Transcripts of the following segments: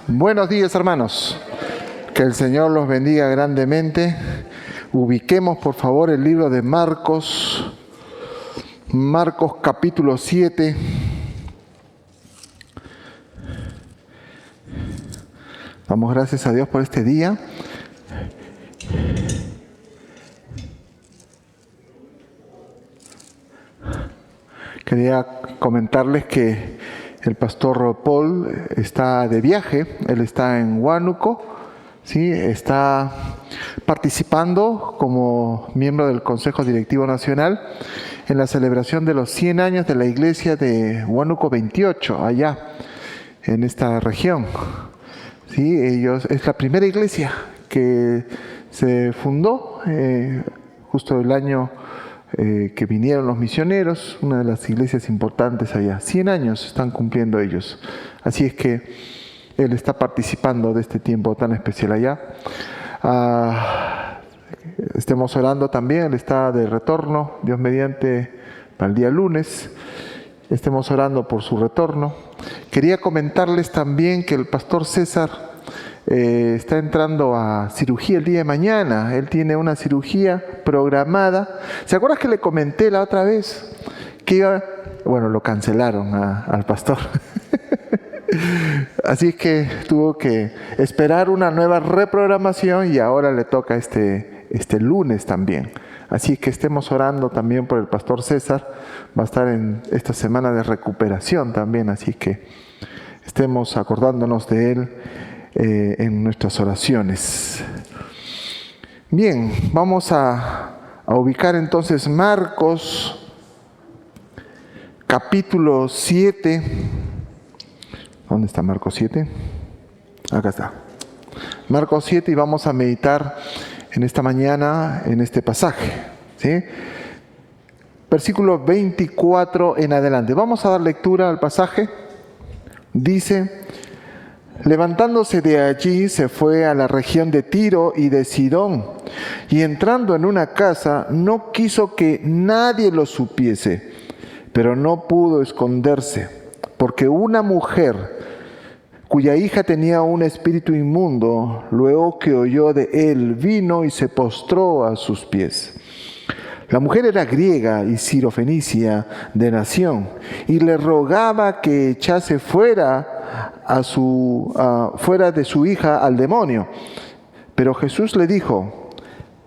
Buenos días, hermanos. Que el Señor los bendiga grandemente. Ubiquemos, por favor, el libro de Marcos. Marcos capítulo 7. Damos gracias a Dios por este día. Quería comentarles que el pastor Paul está de viaje. Él está en Huánuco, ¿sí? Está participando como miembro del Consejo Directivo Nacional en la celebración de los 100 años de la iglesia de Huánuco 28, allá en esta región. ¿Sí? Es la primera iglesia que se fundó justo el año que vinieron los misioneros, una de las iglesias importantes allá. 100 años están cumpliendo ellos. Así es que él está participando de este tiempo tan especial allá. Estemos orando también, él está de retorno, Dios mediante, para el día lunes. Estemos orando por su retorno. Quería comentarles también que el pastor César está entrando a cirugía el día de mañana. Él tiene una cirugía programada. ¿Se acuerdan que le comenté la otra vez que iba? Bueno, lo cancelaron al pastor. Así que tuvo que esperar una nueva reprogramación y ahora le toca este lunes también. Así que estemos orando también por el pastor César. Va a estar en esta semana de recuperación también, así que estemos acordándonos de él en nuestras oraciones. Bien, vamos a ubicar entonces Marcos capítulo 7. ¿Dónde está Marcos 7? Acá está. Marcos 7, y vamos a meditar en esta mañana en este pasaje, ¿sí? Versículo 24 en adelante. Vamos a dar lectura al pasaje. Dice: levantándose de allí, se fue a la región de Tiro y de Sidón, y entrando en una casa, no quiso que nadie lo supiese, pero no pudo esconderse, porque una mujer cuya hija tenía un espíritu inmundo, luego que oyó de él, vino y se postró a sus pies. La mujer era griega y sirofenicia de nación, y le rogaba que echase fuera de su hija al demonio. Pero Jesús le dijo: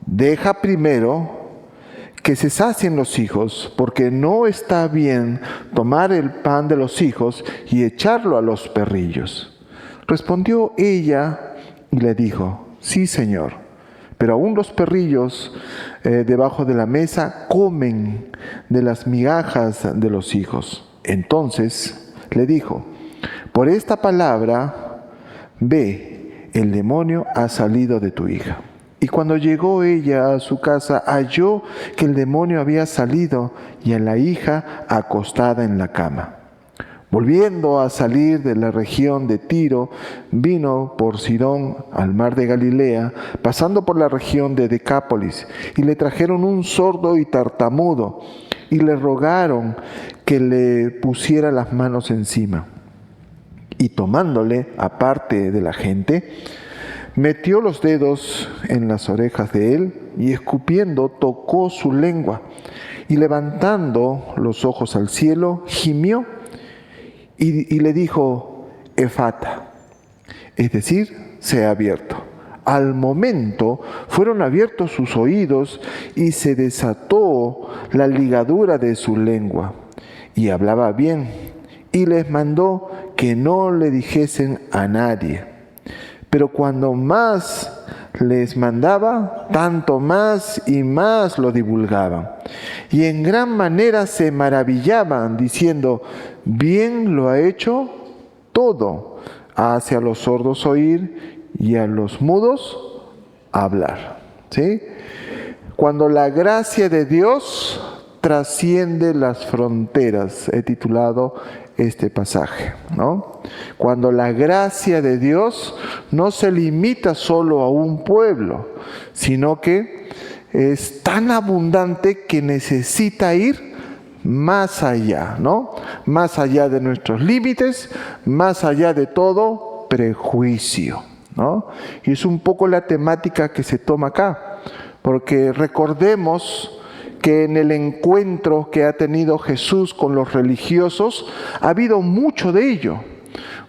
deja primero que se sacien los hijos, porque no está bien tomar el pan de los hijos y echarlo a los perrillos. Respondió ella y le dijo: sí, Señor, pero aún los perrillos debajo de la mesa comen de las migajas de los hijos. Entonces le dijo: por esta palabra, ve, el demonio ha salido de tu hija. Y cuando llegó ella a su casa, halló que el demonio había salido y a la hija acostada en la cama. Volviendo a salir de la región de Tiro, vino por Sidón al mar de Galilea, pasando por la región de Decápolis, y le trajeron un sordo y tartamudo, y le rogaron que le pusiera las manos encima. Y tomándole aparte de la gente, metió los dedos en las orejas de él y escupiendo tocó su lengua, y levantando los ojos al cielo, gimió y le dijo: Efata, es decir, sea abierto. Al momento fueron abiertos sus oídos y se desató la ligadura de su lengua, y hablaba bien, y les mandó que no le dijesen a nadie. Pero cuando más les mandaba, tanto más y más lo divulgaban. Y en gran manera se maravillaban, diciendo: bien lo ha hecho todo. Hace a los sordos oír y a los mudos hablar. ¿Sí? Cuando la gracia de Dios trasciende las fronteras, he titulado este pasaje, ¿no? Cuando la gracia de Dios no se limita solo a un pueblo, sino que es tan abundante que necesita ir más allá, ¿no? Más allá de nuestros límites, más allá de todo prejuicio, ¿no? Y es un poco la temática que se toma acá, porque recordemos que en el encuentro que ha tenido Jesús con los religiosos ha habido mucho de ello,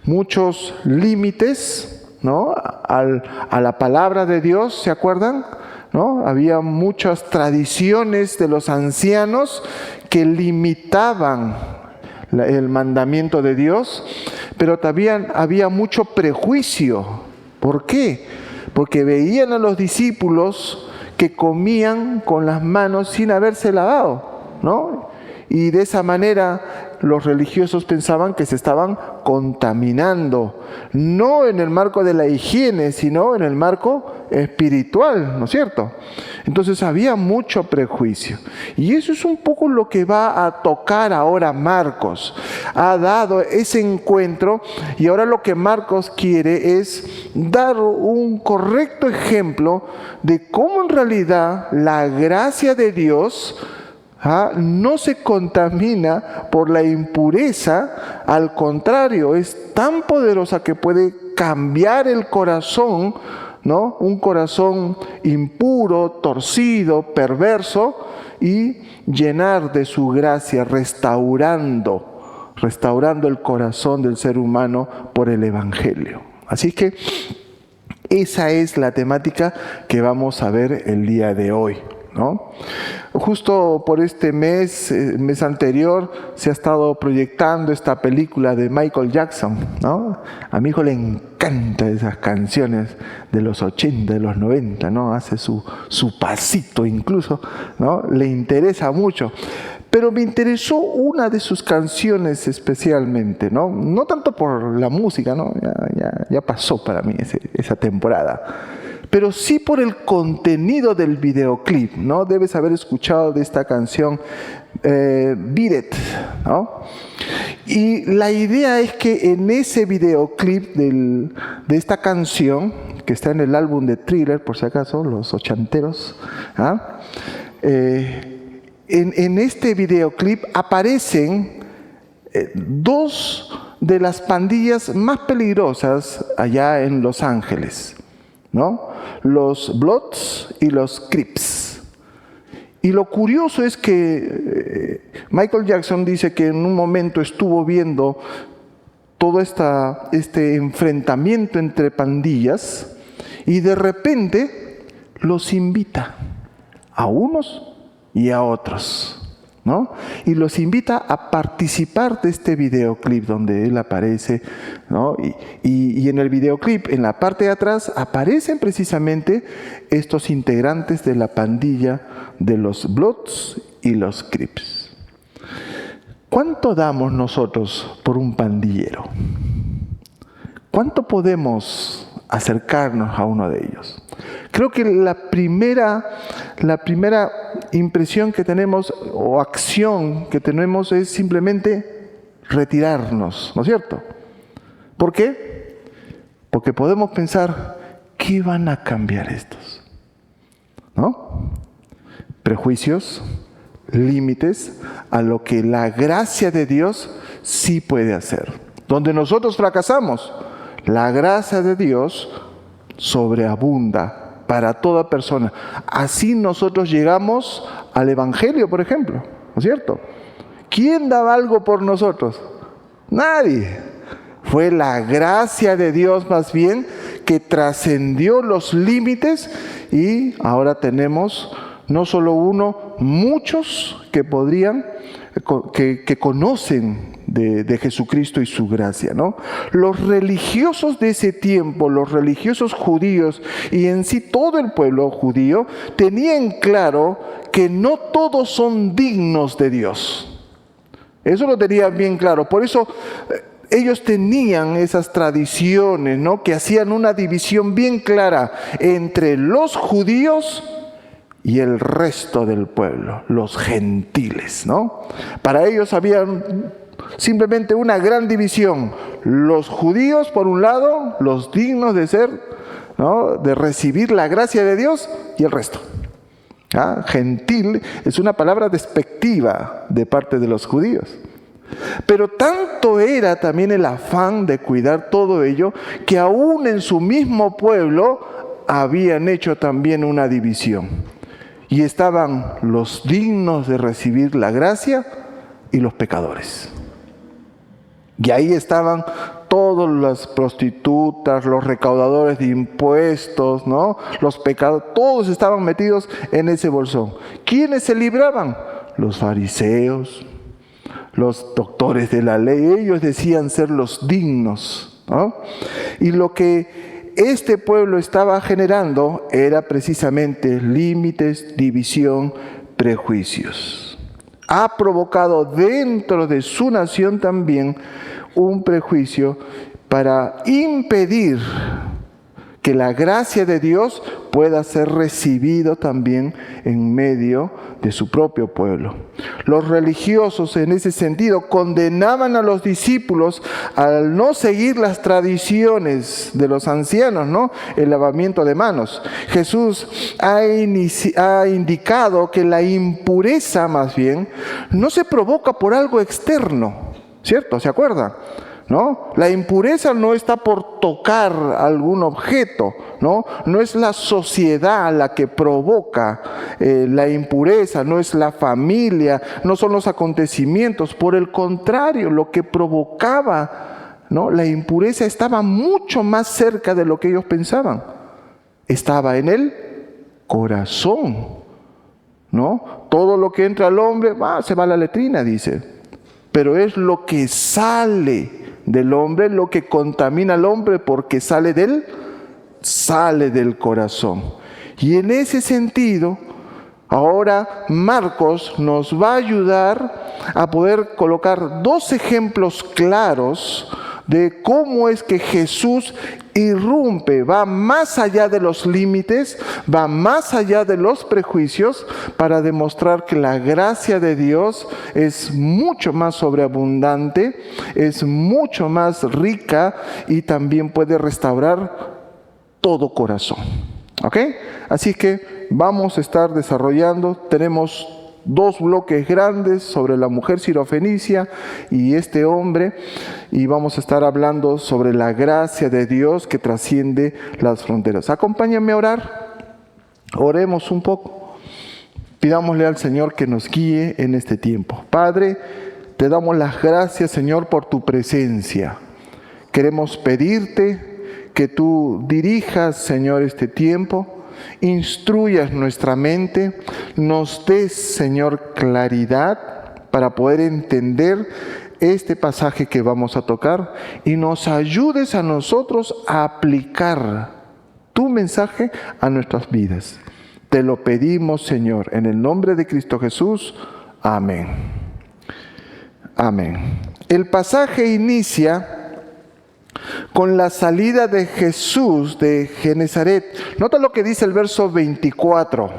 muchos límites, ¿no? A la palabra de Dios, ¿se acuerdan? ¿No? Había muchas tradiciones de los ancianos que limitaban el mandamiento de Dios, pero también había mucho prejuicio. ¿Por qué? Porque veían a los discípulos que comían con las manos sin haberse lavado, ¿no? Y de esa manera los religiosos pensaban que se estaban contaminando, no en el marco de la higiene, sino en el marco espiritual, ¿no es cierto? Entonces había mucho prejuicio. Y eso es un poco lo que va a tocar ahora Marcos. Ha dado ese encuentro y ahora lo que Marcos quiere es dar un correcto ejemplo de cómo en realidad la gracia de Dios no se contamina por la impureza, al contrario, es tan poderosa que puede cambiar el corazón, ¿no? Un corazón impuro, torcido, perverso, y llenar de su gracia, restaurando el corazón del ser humano por el Evangelio. Así que esa es la temática que vamos a ver el día de hoy, ¿no? Justo por este mes anterior, se ha estado proyectando esta película de Michael Jackson, ¿no? A mi hijo le encantan esas canciones de los 80, de los 90, ¿no? Hace su pasito incluso, ¿no? Le interesa mucho. Pero me interesó una de sus canciones especialmente, ¿no? No tanto por la música, ¿no? Ya pasó para mí esa temporada. Pero sí por el contenido del videoclip, ¿no? Debes haber escuchado de esta canción, Beat It, ¿no? Y la idea es que en ese videoclip de esta canción, que está en el álbum de Thriller, por si acaso, los ochenteros, en este videoclip aparecen dos de las pandillas más peligrosas allá en Los Ángeles, ¿no? Los Bloods y los Crips. Y lo curioso es que Michael Jackson dice que en un momento estuvo viendo todo este enfrentamiento entre pandillas y de repente los invita a unos y a otros, ¿no? Y los invita a participar de este videoclip donde él aparece, ¿no? Y en el videoclip, en la parte de atrás, aparecen precisamente estos integrantes de la pandilla de los Bloods y los Crips. ¿Cuánto damos nosotros por un pandillero? ¿Cuánto podemos acercarnos a uno de ellos? Creo que la primera impresión que tenemos o acción que tenemos es simplemente retirarnos, ¿no es cierto? ¿Por qué? Porque podemos pensar, ¿qué van a cambiar estos? ¿No? Prejuicios, límites a lo que la gracia de Dios sí puede hacer. Donde nosotros fracasamos, la gracia de Dios sobreabunda para toda persona. Así nosotros llegamos al Evangelio, por ejemplo, ¿no es cierto? ¿Quién daba algo por nosotros? Nadie. Fue la gracia de Dios más bien que trascendió los límites y ahora tenemos no solo uno, muchos que conocen de Jesucristo y su gracia, ¿no? Los religiosos de ese tiempo, los religiosos judíos y en sí todo el pueblo judío, tenían claro que no todos son dignos de Dios. Eso lo tenían bien claro. Por eso ellos tenían esas tradiciones, ¿no? Que hacían una división bien clara entre los judíos y el resto del pueblo, los gentiles, ¿no? Para ellos había simplemente una gran división. Los judíos, por un lado, los dignos de ser, ¿no? De recibir la gracia de Dios, y el resto. Gentil es una palabra despectiva de parte de los judíos. Pero tanto era también el afán de cuidar todo ello, que aún en su mismo pueblo habían hecho también una división. Y estaban los dignos de recibir la gracia y los pecadores. Y ahí estaban todas las prostitutas, los recaudadores de impuestos, ¿no? Los pecadores, todos estaban metidos en ese bolsón. ¿Quiénes se libraban? Los fariseos, los doctores de la ley. Ellos decían ser los dignos, ¿no? Y lo que este pueblo estaba generando era precisamente límites, división, prejuicios. Ha provocado dentro de su nación también un prejuicio para impedir que la gracia de Dios pueda ser recibido también en medio de su propio pueblo. Los religiosos en ese sentido condenaban a los discípulos al no seguir las tradiciones de los ancianos, ¿no? El lavamiento de manos. Jesús ha indicado que la impureza, más bien, no se provoca por algo externo, ¿cierto? ¿Se acuerdan? ¿No? La impureza no está por tocar algún objeto, ¿no? No es la sociedad la que provoca la impureza, no es la familia, no son los acontecimientos. Por el contrario, lo que provocaba, ¿no?, la impureza estaba mucho más cerca de lo que ellos pensaban. Estaba en el corazón, ¿no? Todo lo que entra al hombre se va a la letrina, dice. Pero es lo que sale del hombre lo que contamina al hombre, porque sale del corazón. Y en ese sentido, ahora Marcos nos va a ayudar a poder colocar dos ejemplos claros de cómo es que Jesús irrumpe, va más allá de los límites, va más allá de los prejuicios, para demostrar que la gracia de Dios es mucho más sobreabundante, es mucho más rica y también puede restaurar todo corazón. ¿Ok? Así que vamos a estar desarrollando, tenemos dos bloques grandes sobre la mujer sirofenicia y este hombre, y vamos a estar hablando sobre la gracia de Dios que trasciende las fronteras. Acompáñame a orar, oremos un poco, pidámosle al Señor que nos guíe en este tiempo. Padre, te damos las gracias, Señor, por tu presencia. Queremos pedirte que tú dirijas, Señor, este tiempo, instruyas nuestra mente, nos des, Señor, claridad para poder entender este pasaje que vamos a tocar y nos ayudes a nosotros a aplicar tu mensaje a nuestras vidas. Te lo pedimos, Señor, en el nombre de Cristo Jesús. Amén. Amén. El pasaje inicia con la salida de Jesús de Genezaret. Nota lo que dice el verso 24.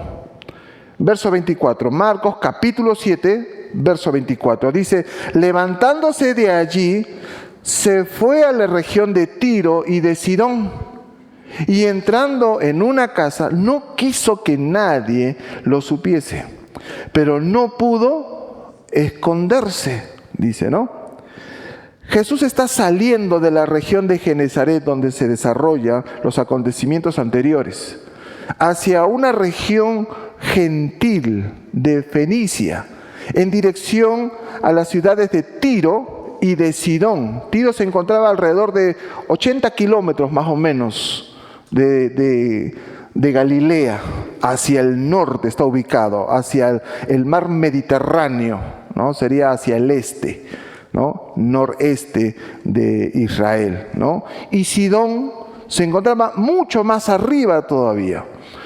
Verso 24, Marcos capítulo 7, verso 24. Dice, levantándose de allí, se fue a la región de Tiro y de Sidón. Y entrando en una casa, no quiso que nadie lo supiese. Pero no pudo esconderse, dice, ¿no? Jesús está saliendo de la región de Genezaret, donde se desarrollan los acontecimientos anteriores, hacia una región gentil de Fenicia, en dirección a las ciudades de Tiro y de Sidón. Tiro se encontraba alrededor de 80 kilómetros más o menos de Galilea, hacia el norte está ubicado, hacia el mar Mediterráneo, ¿no? Sería hacia el este, ¿no? Noreste de Israel, ¿no? Y Sidón se encontraba mucho más arriba todavía.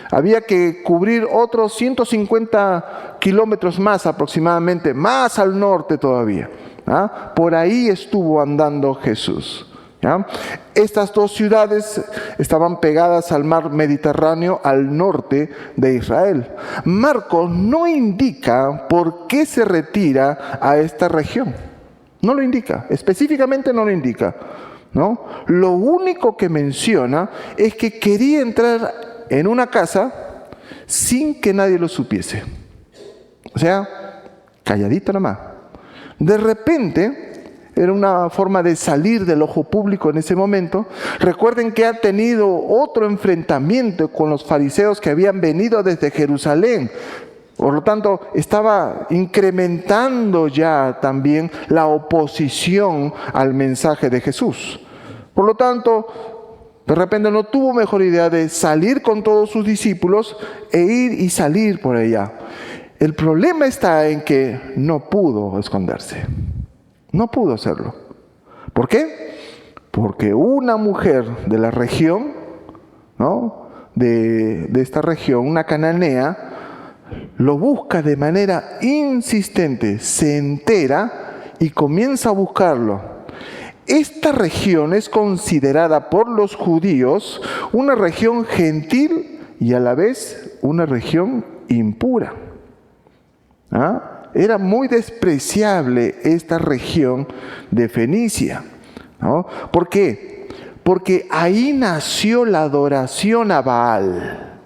Había que cubrir otros 150 kilómetros más aproximadamente, más al norte todavía, ¿ah? Por ahí estuvo andando Jesús, ¿ya? Estas dos ciudades estaban pegadas al mar Mediterráneo al norte de Israel. Marcos no indica por qué se retira a esta región. No lo indica, específicamente no lo indica, ¿no? Lo único que menciona es que quería entrar en una casa sin que nadie lo supiese. O sea, calladito nomás. De repente, era una forma de salir del ojo público en ese momento. Recuerden que ha tenido otro enfrentamiento con los fariseos que habían venido desde Jerusalén. Por lo tanto, estaba incrementando ya también la oposición al mensaje de Jesús. Por lo tanto, de repente no tuvo mejor idea de salir con todos sus discípulos e ir y salir por allá. El problema está en que no pudo esconderse. No pudo hacerlo. ¿Por qué? Porque una mujer de la región, ¿no? de esta región, una cananea, lo busca de manera insistente, se entera y comienza a buscarlo. Esta región es considerada por los judíos una región gentil y a la vez una región impura. Era muy despreciable esta región de Fenicia, ¿no? ¿Por qué? Porque ahí nació la adoración a Baal.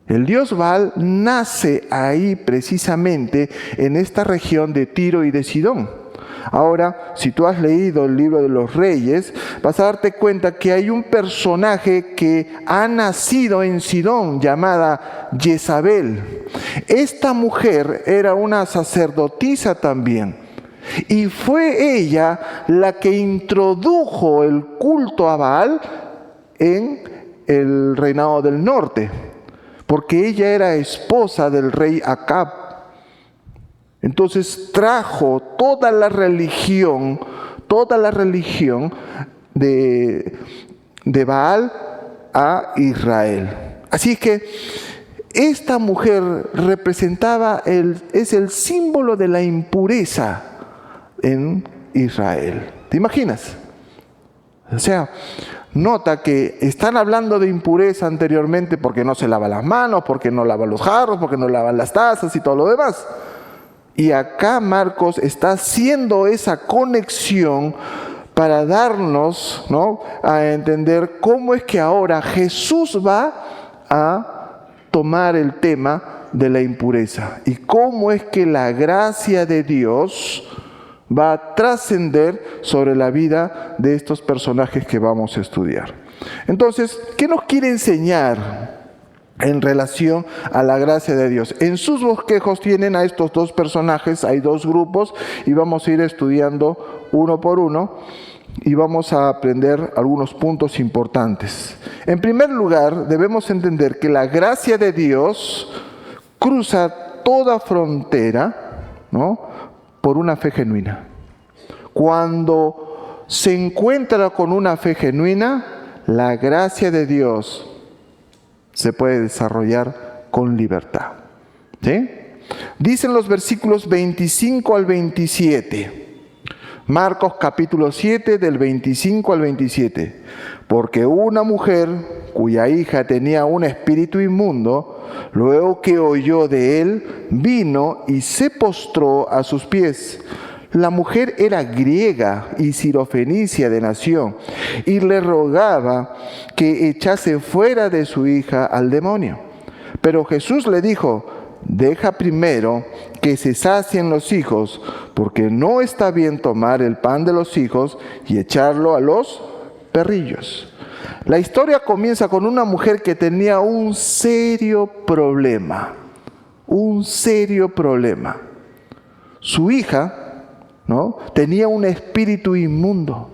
El dios Baal nace ahí precisamente en esta región de Tiro y de Sidón. Ahora, si tú has leído el libro de los Reyes, vas a darte cuenta que hay un personaje que ha nacido en Sidón llamada Jezabel. Esta mujer era una sacerdotisa también. Y fue ella la que introdujo el culto a Baal en el reinado del norte, porque ella era esposa del rey Acab. Entonces trajo toda la religión de Baal a Israel. Así que esta mujer representaba, es el símbolo de la impureza en Israel. ¿Te imaginas? O sea, nota que están hablando de impureza anteriormente porque no se lava las manos, porque no lavan los jarros, porque no lavan las tazas y todo lo demás. Y acá Marcos está haciendo esa conexión para darnos, ¿no?, a entender cómo es que ahora Jesús va a tomar el tema de la impureza y cómo es que la gracia de Dios va a trascender sobre la vida de estos personajes que vamos a estudiar. Entonces, ¿qué nos quiere enseñar en relación a la gracia de Dios? En sus bosquejos tienen a estos dos personajes, hay dos grupos, y vamos a ir estudiando uno por uno y vamos a aprender algunos puntos importantes. En primer lugar, debemos entender que la gracia de Dios cruza toda frontera, ¿no?, por una fe genuina. Cuando se encuentra con una fe genuina, la gracia de Dios se puede desarrollar con libertad. ¿Sí? Dicen los versículos 25 al 27. Marcos capítulo 7 del 25 al 27. Porque una mujer cuya hija tenía un espíritu inmundo, luego que oyó de él, vino y se postró a sus pies. La mujer era griega y sirofenicia de nación, y le rogaba que echase fuera de su hija al demonio. Pero Jesús le dijo: deja primero que se sacien los hijos, porque no está bien tomar el pan de los hijos y echarlo a los perrillos. La historia comienza con una mujer que tenía un serio problema. Su hija, ¿no?, tenía un espíritu inmundo.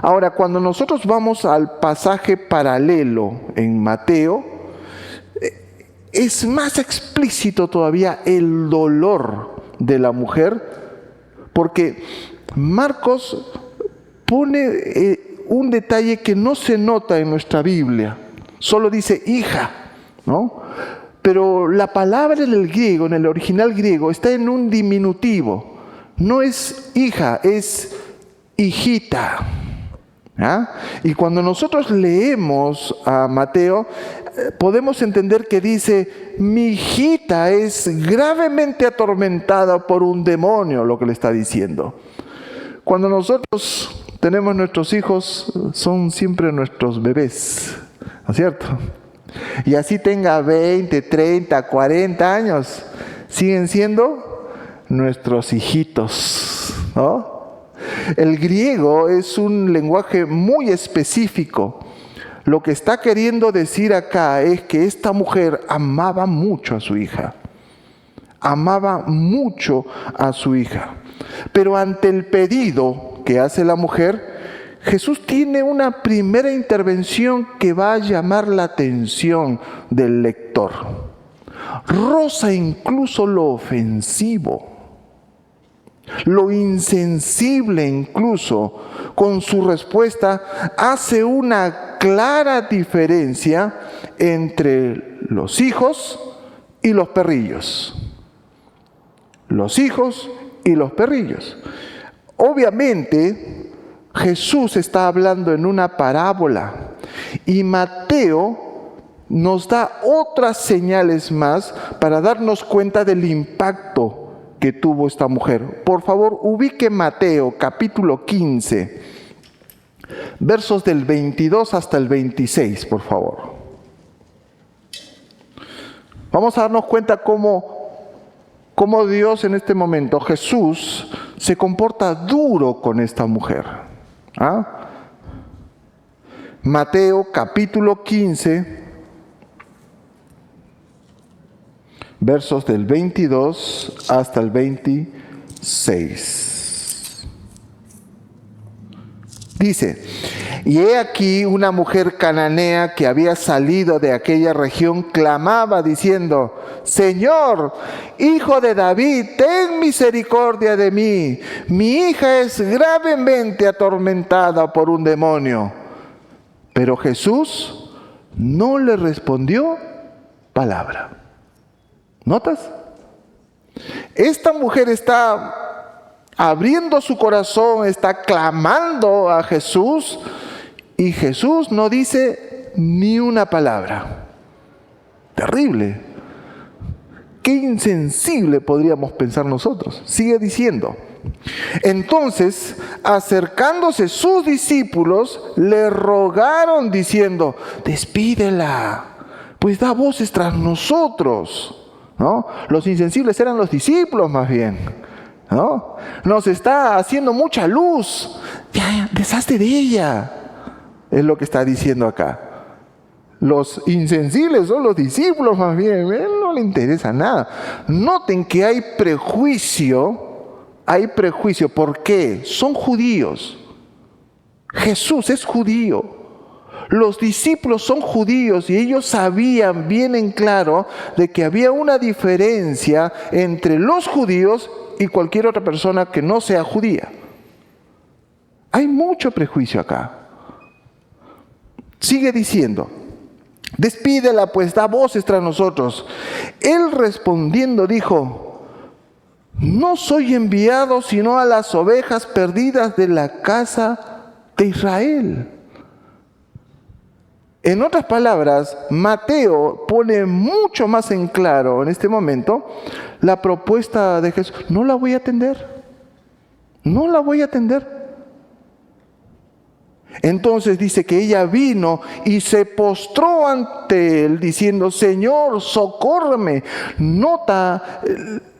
Ahora, cuando nosotros vamos al pasaje paralelo en Mateo, es más explícito todavía el dolor de la mujer, porque Marcos pone un detalle que no se nota en nuestra Biblia. Solo dice hija, ¿no? Pero la palabra en el griego, en el original griego, está en un diminutivo. No es hija, es hijita. ¿Ah? Y cuando nosotros leemos a Mateo, podemos entender que dice: mi hijita es gravemente atormentada por un demonio, lo que le está diciendo. Cuando nosotros tenemos nuestros hijos, son siempre nuestros bebés, ¿no es cierto? Y así tenga 20, 30, 40 años, siguen siendo nuestros hijitos, ¿no? El griego es un lenguaje muy específico. Lo que está queriendo decir acá es que esta mujer amaba mucho a su hija. Amaba mucho a su hija. Pero ante el pedido que hace la mujer, Jesús tiene una primera intervención que va a llamar la atención del lector. Roza incluso lo ofensivo, lo insensible incluso. Con su respuesta hace una clara diferencia entre los hijos y los perrillos. Los hijos y los perrillos. Obviamente, Jesús está hablando en una parábola y Mateo nos da otras señales más para darnos cuenta del impacto que tuvo esta mujer. Por favor, ubique Mateo capítulo 15, versos del 22 hasta el 26, por favor. Vamos a darnos cuenta cómo Dios en este momento, Jesús, se comporta duro con esta mujer. Mateo capítulo 15, versos del 22 hasta el 26. Dice: y he aquí una mujer cananea que había salido de aquella región clamaba diciendo: Señor, Hijo de David, ten misericordia de mí. Mi hija es gravemente atormentada por un demonio. Pero Jesús no le respondió palabra. ¿Notas? Esta mujer está abriendo su corazón, está clamando a Jesús y Jesús no dice ni una palabra. Terrible. Qué insensible podríamos pensar nosotros. Sigue diciendo: entonces, acercándose sus discípulos, le rogaron diciendo: despídela, pues da voces tras nosotros. ¿No? Los insensibles eran los discípulos más bien, ¿no? Nos está haciendo mucha luz, ya, deshazte de ella, es lo que está diciendo acá. Los insensibles son los discípulos más bien, él no le interesa nada. Noten que hay prejuicio. ¿Por qué? Son judíos. Jesús es judío. Los discípulos son judíos y ellos sabían bien en claro de que había una diferencia entre los judíos y cualquier otra persona que no sea judía. Hay mucho prejuicio acá. Sigue diciendo: despídela, pues da voces tras nosotros. Él respondiendo dijo: no soy enviado sino a las ovejas perdidas de la casa de Israel. En otras palabras, Mateo pone mucho más en claro en este momento la propuesta de Jesús. No la voy a atender. No la voy a atender. Entonces dice que ella vino y se postró ante él diciendo: Señor, socórreme. Nota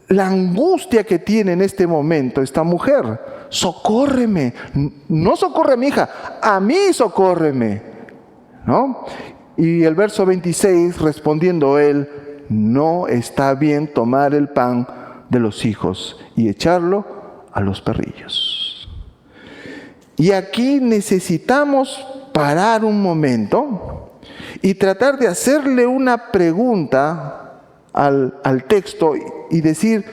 la angustia que tiene en este momento esta mujer. Socórreme. No socorre a mi hija, a mí socórreme. ¿No? Y el verso 26, respondiendo él: no está bien tomar el pan de los hijos y echarlo a los perrillos. Y aquí necesitamos parar un momento y tratar de hacerle una pregunta al texto y decir: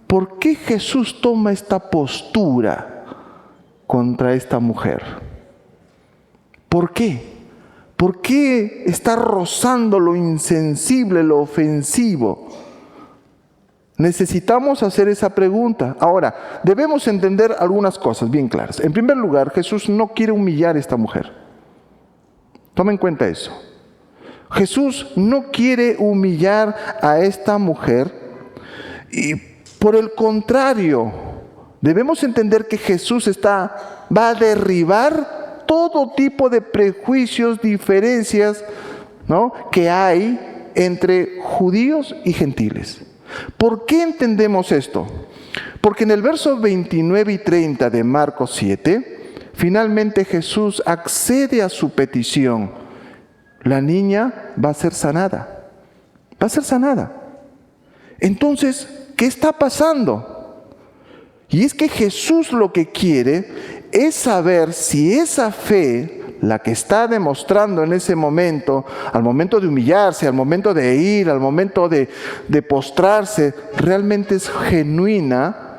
¿por qué Jesús toma esta postura contra esta mujer? ¿Por qué? ¿Por qué está rozando lo insensible, lo ofensivo? Necesitamos hacer esa pregunta. Ahora, debemos entender algunas cosas bien claras. En primer lugar, Jesús no quiere humillar a esta mujer. Tomen en cuenta eso. Jesús no quiere humillar a esta mujer y por el contrario, debemos entender que Jesús va a derribar todo tipo de prejuicios, diferencias, ¿no?, que hay entre judíos y gentiles. ¿Por qué entendemos esto? Porque en el verso 29 y 30 de Marcos 7, finalmente Jesús accede a su petición. La niña va a ser sanada. Va a ser sanada. Entonces, ¿qué está pasando? Y es que Jesús lo que quiere es saber si esa fe, la que está demostrando en ese momento, al momento de humillarse, al momento de ir, al momento de postrarse, realmente es genuina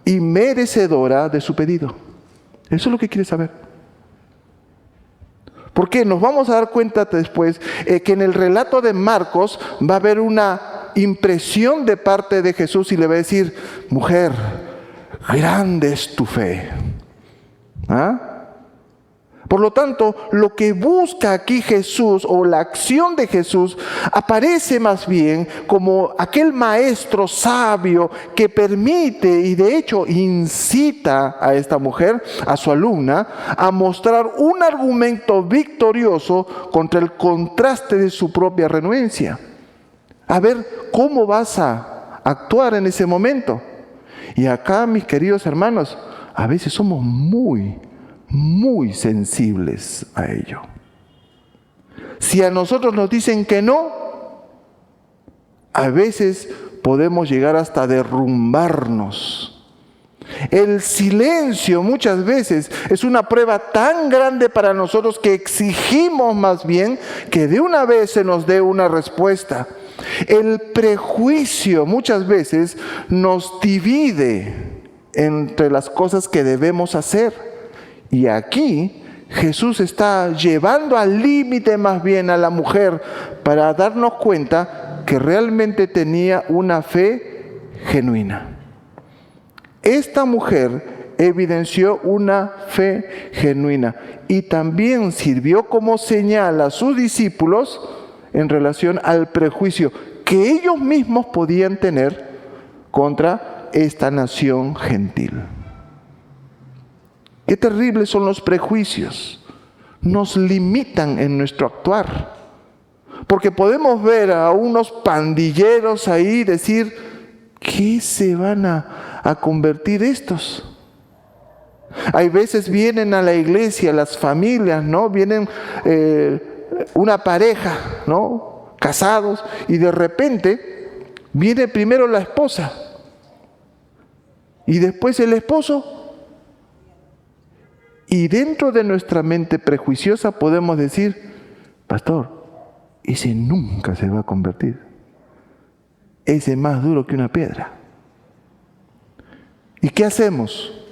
y merecedora de su pedido. Eso es lo que quiere saber. Porque nos vamos a dar cuenta después que en el relato de Marcos va a haber una impresión de parte de Jesús y le va a decir: mujer, grande es tu fe. ¿Ah? Por lo tanto, lo que busca aquí Jesús, o la acción de Jesús, aparece más bien como aquel maestro sabio que permite y de hecho incita a esta mujer, a su alumna, a mostrar un argumento victorioso contra el contraste de su propia renuencia. A ver cómo vas a actuar en ese momento. Y acá, mis queridos hermanos, a veces somos muy sensibles a ello. Si a nosotros nos dicen que no, a veces podemos llegar hasta derrumbarnos. El silencio muchas veces es una prueba tan grande para nosotros que exigimos más bien que de una vez se nos dé una respuesta. El prejuicio muchas veces nos divide entre las cosas que debemos hacer. Y aquí Jesús está llevando al límite más bien a la mujer para darnos cuenta que realmente tenía una fe genuina. Esta mujer evidenció una fe genuina y también sirvió como señal a sus discípulos en relación al prejuicio que ellos mismos podían tener contra esta nación gentil. Qué terribles son los prejuicios. Nos limitan en nuestro actuar. Porque podemos ver a unos pandilleros ahí decir: ¿qué se van a convertir estos? Hay veces vienen a la iglesia las familias, ¿no? Vienen una pareja, ¿no? Casados, y de repente viene primero la esposa y después el esposo. Y dentro de nuestra mente prejuiciosa podemos decir: pastor, ese nunca se va a convertir. Ese es más duro que una piedra. ¿Y qué hacemos?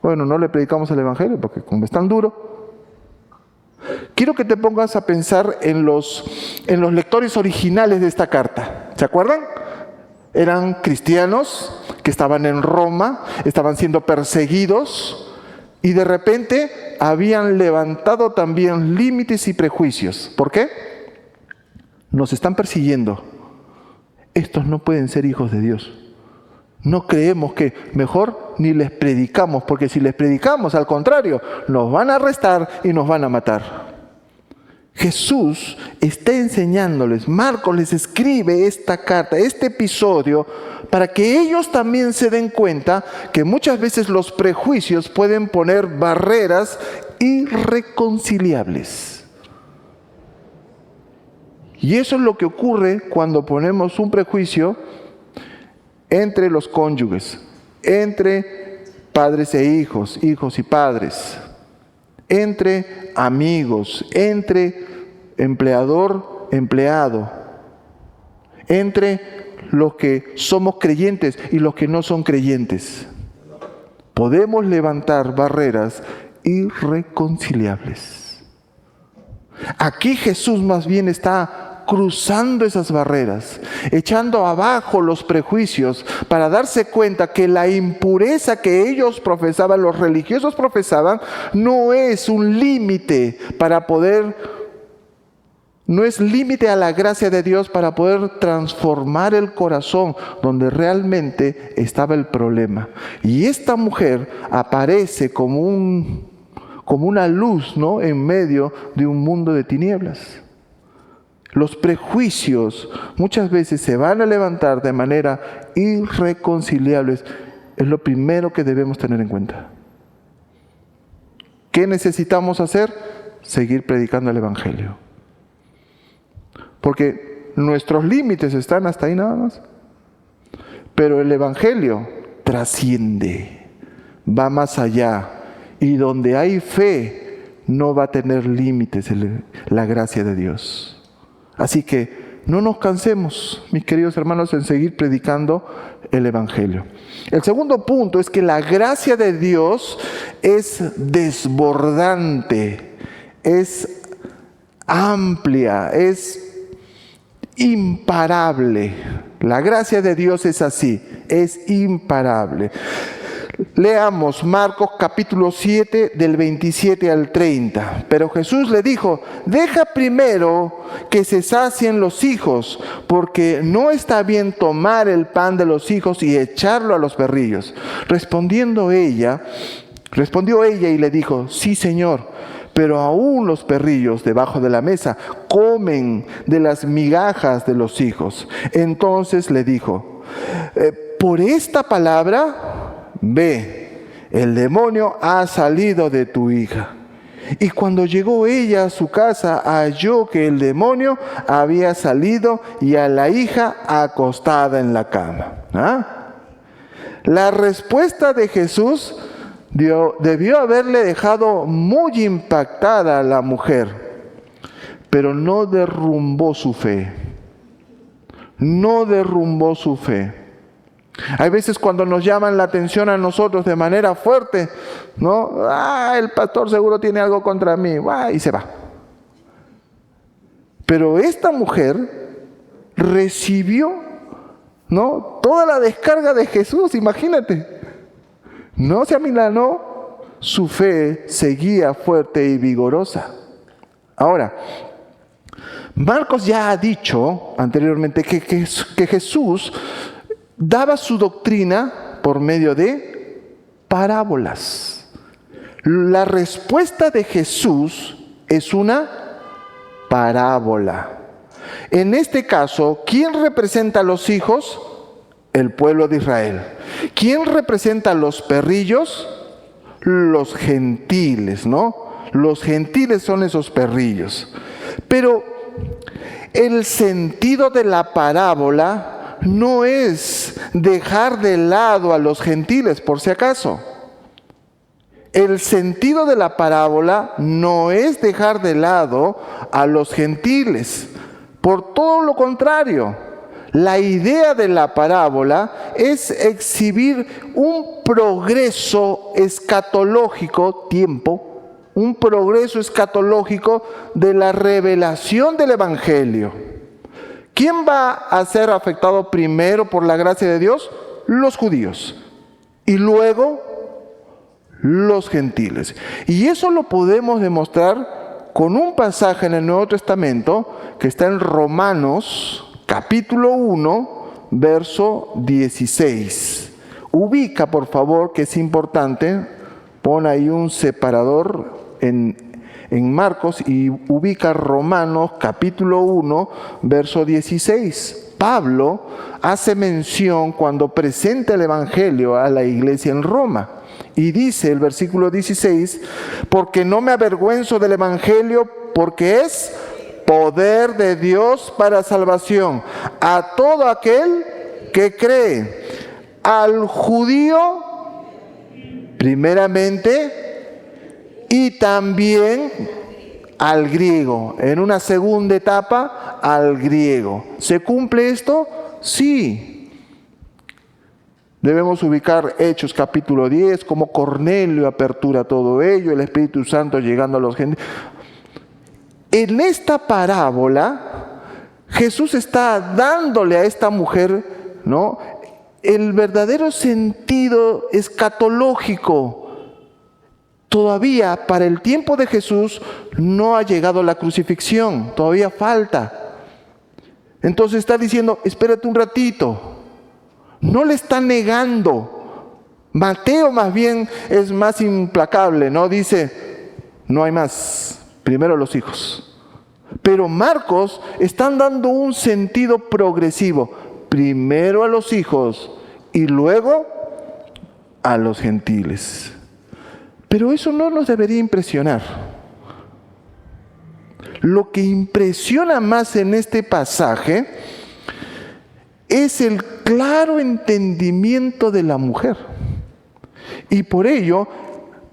Bueno, no le predicamos el evangelio porque como es tan duro. Quiero que te pongas a pensar en los lectores originales de esta carta. ¿Se acuerdan? Eran cristianos que estaban en Roma, estaban siendo perseguidos. Y de repente habían levantado también límites y prejuicios. ¿Por qué? Nos están persiguiendo. Estos no pueden ser hijos de Dios. No creemos que mejor ni les predicamos, porque si les predicamos, al contrario, nos van a arrestar y nos van a matar. Jesús está enseñándoles, Marcos les escribe esta carta, este episodio, para que ellos también se den cuenta que muchas veces los prejuicios pueden poner barreras irreconciliables. Y eso es lo que ocurre cuando ponemos un prejuicio entre los cónyuges, entre padres e hijos, hijos y padres, entre amigos, entre empleador, empleado, entre los que somos creyentes y los que no son creyentes. Podemos levantar barreras irreconciliables. Aquí Jesús más bien está cruzando esas barreras, echando abajo los prejuicios para darse cuenta que la impureza que ellos profesaban, los religiosos profesaban, no es un límite para poder, no es límite a la gracia de Dios para poder transformar el corazón donde realmente estaba el problema. Y esta mujer aparece como una luz, ¿no?, en medio de un mundo de tinieblas. Los prejuicios muchas veces se van a levantar de manera irreconciliable es lo primero que debemos tener en cuenta. ¿Qué necesitamos hacer? Seguir predicando el Evangelio. Porque nuestros límites están hasta ahí nada más. Pero el Evangelio trasciende, va más allá. Y donde hay fe, no va a tener límites la gracia de Dios. Así que no nos cansemos, mis queridos hermanos, en seguir predicando el Evangelio. El segundo punto es que la gracia de Dios es desbordante, es amplia, es imparable. La gracia de Dios es así, es imparable. Leamos Marcos capítulo 7 del 27 al 30. Pero Jesús le dijo: deja primero que se sacien los hijos, porque no está bien tomar el pan de los hijos y echarlo a los perrillos. Respondió ella y le dijo: sí, Señor, pero aún los perrillos debajo de la mesa comen de las migajas de los hijos. Entonces le dijo: por esta palabra, ve, el demonio ha salido de tu hija. Y cuando llegó ella a su casa, halló que el demonio había salido y a la hija acostada en la cama. La respuesta de Jesús debió haberle dejado muy impactada a la mujer, pero no derrumbó su fe. No derrumbó su fe. Hay veces cuando nos llaman la atención a nosotros de manera fuerte, ¿no? El pastor seguro tiene algo contra mí, y se va. Pero esta mujer recibió, ¿no?, toda la descarga de Jesús, imagínate. No se amilanó, su fe seguía fuerte y vigorosa. Ahora, Marcos ya ha dicho anteriormente que Jesús daba su doctrina por medio de parábolas. La respuesta de Jesús es una parábola. En este caso, ¿quién representa a los hijos? El pueblo de Israel. ¿Quién representa a los perrillos? Los gentiles, ¿no? Los gentiles son esos perrillos. Pero el sentido de la parábola no es dejar de lado a los gentiles, por si acaso. El sentido de la parábola no es dejar de lado a los gentiles. Por todo lo contrario, la idea de la parábola es exhibir un progreso escatológico, un progreso escatológico de la revelación del Evangelio. ¿Quién va a ser afectado primero por la gracia de Dios? Los judíos. Y luego los gentiles. Y eso lo podemos demostrar con un pasaje en el Nuevo Testamento que está en Romanos capítulo 1, verso 16. Ubica, por favor, que es importante. Pon ahí un separador en Marcos y ubica Romanos capítulo 1, verso 16. Pablo hace mención cuando presenta el Evangelio a la iglesia en Roma. Y dice el versículo 16: porque no me avergüenzo del Evangelio, porque es poder de Dios para salvación a todo aquel que cree, al judío primeramente, y también al griego. En una segunda etapa, al griego. ¿Se cumple esto? Sí. Debemos ubicar Hechos capítulo 10, como Cornelio apertura todo ello, el Espíritu Santo llegando a los gentiles. En esta parábola, Jesús está dándole a esta mujer, ¿no?, el verdadero sentido escatológico. Todavía para el tiempo de Jesús no ha llegado la crucifixión, todavía falta. Entonces está diciendo: espérate un ratito. No le está negando. Mateo más bien es más implacable, ¿no? Dice: no hay más, primero los hijos. Pero Marcos están dando un sentido progresivo. Primero a los hijos y luego a los gentiles. Pero eso no nos debería impresionar. Lo que impresiona más en este pasaje es el claro entendimiento de la mujer. Y por ello,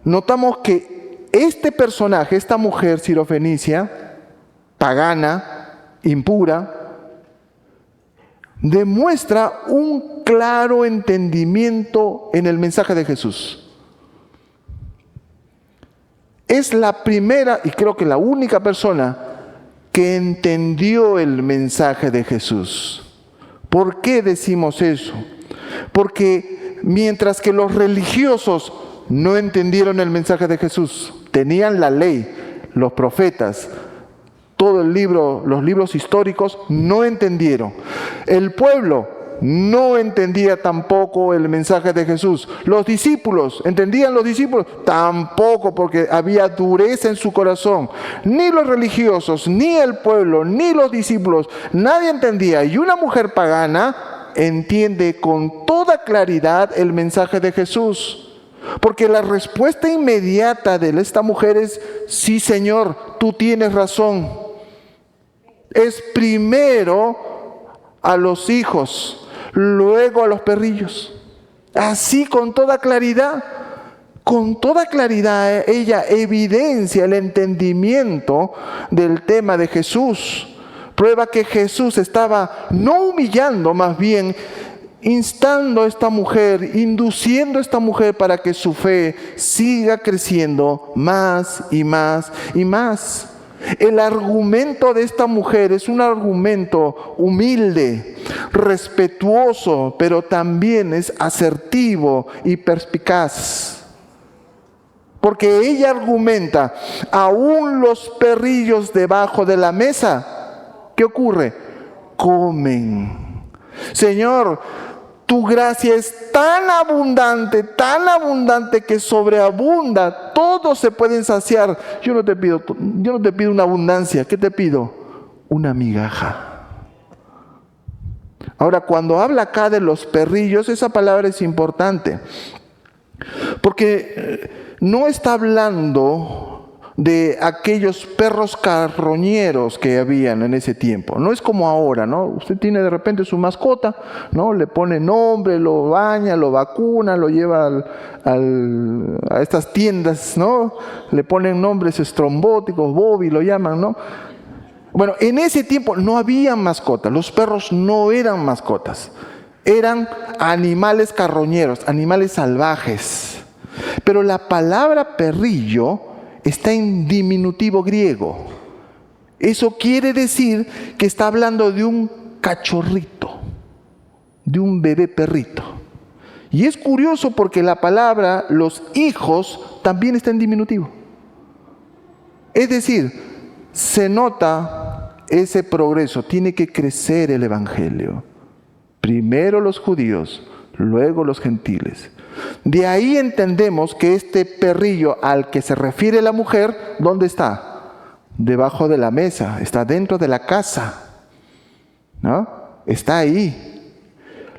notamos que este personaje, esta mujer sirofenicia, pagana, impura, demuestra un claro entendimiento en el mensaje de Jesús. Es la primera y creo que la única persona que entendió el mensaje de Jesús. ¿Por qué decimos eso? Porque mientras que los religiosos no entendieron el mensaje de Jesús, tenían la ley, los profetas, todo el libro, los libros históricos, no entendieron. El pueblo no entendía tampoco el mensaje de Jesús. Los discípulos, ¿entendían los discípulos? Tampoco, porque había dureza en su corazón. Ni los religiosos, ni el pueblo, ni los discípulos, nadie entendía. Y una mujer pagana entiende con toda claridad el mensaje de Jesús. Porque la respuesta inmediata de esta mujer es: sí, Señor, tú tienes razón. Es primero a los hijos, luego a los perrillos. Así con toda claridad ella evidencia el entendimiento del tema de Jesús. Prueba que Jesús estaba no humillando, más bien instando a esta mujer, induciendo a esta mujer para que su fe siga creciendo más y más y más. El argumento de esta mujer es un argumento humilde, respetuoso, pero también es asertivo y perspicaz. Porque ella argumenta: aún los perrillos debajo de la mesa, ¿qué ocurre? Comen. Señor, tu gracia es tan abundante que sobreabunda. Todos se pueden saciar. Yo no te pido una abundancia. ¿Qué te pido? Una migaja. Ahora, cuando habla acá de los perrillos, esa palabra es importante. Porque no está hablando de aquellos perros carroñeros que habían en ese tiempo. No es como ahora, ¿no? Usted tiene de repente su mascota, ¿no? Le pone nombre, lo baña, lo vacuna, lo lleva a estas tiendas, ¿no? Le ponen nombres estrombóticos, Bobby lo llaman, ¿no? Bueno, en ese tiempo no había mascotas. Los perros no eran mascotas. Eran animales carroñeros, animales salvajes. Pero la palabra perrillo está en diminutivo griego. Eso quiere decir que está hablando de un cachorrito, de un bebé perrito. Y es curioso porque la palabra los hijos también está en diminutivo. Es decir, se nota ese progreso, tiene que crecer el evangelio. Primero los judíos, luego los gentiles. De ahí entendemos que este perrillo al que se refiere la mujer, ¿dónde está? Debajo de la mesa, está dentro de la casa, ¿no? Está ahí.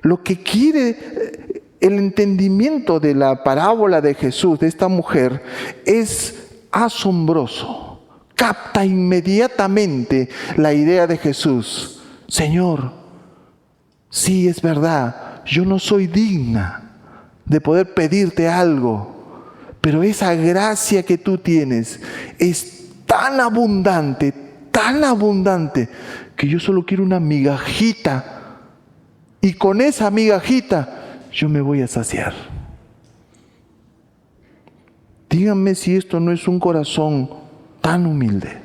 Lo que quiere el entendimiento de la parábola de Jesús, de esta mujer, es asombroso. Capta inmediatamente la idea de Jesús. Señor, sí, es verdad, yo no soy digna de poder pedirte algo, pero esa gracia que tú tienes es tan abundante, que yo solo quiero una migajita, y con esa migajita yo me voy a saciar. Díganme si esto no es un corazón tan humilde.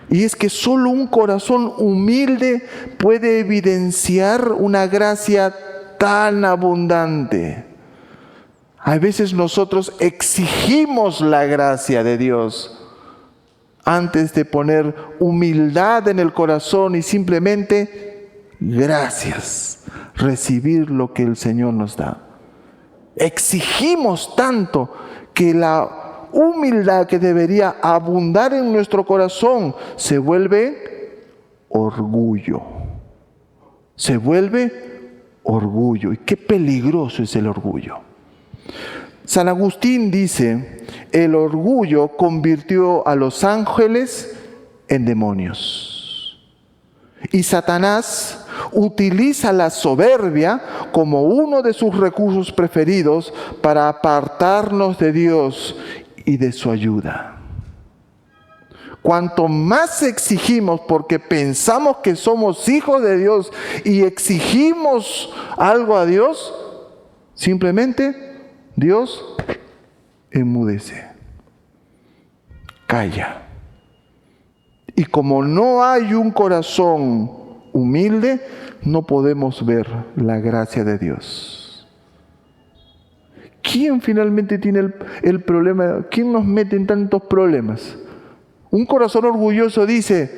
Y es que solo un corazón humilde puede evidenciar una gracia tan abundante. A veces nosotros exigimos la gracia de Dios antes de poner humildad en el corazón y simplemente gracias, recibir lo que el Señor nos da. Exigimos tanto que la humildad que debería abundar en nuestro corazón se vuelve orgullo, se vuelve orgullo. Y qué peligroso es el orgullo. San Agustín dice, el orgullo convirtió a los ángeles en demonios. Y Satanás utiliza la soberbia como uno de sus recursos preferidos para apartarnos de Dios y de su ayuda. Cuanto más exigimos porque pensamos que somos hijos de Dios y exigimos algo a Dios, simplemente Dios enmudece, calla. Y como no hay un corazón humilde, no podemos ver la gracia de Dios. ¿Quién finalmente tiene el problema? ¿Quién nos mete en tantos problemas? Un corazón orgulloso dice,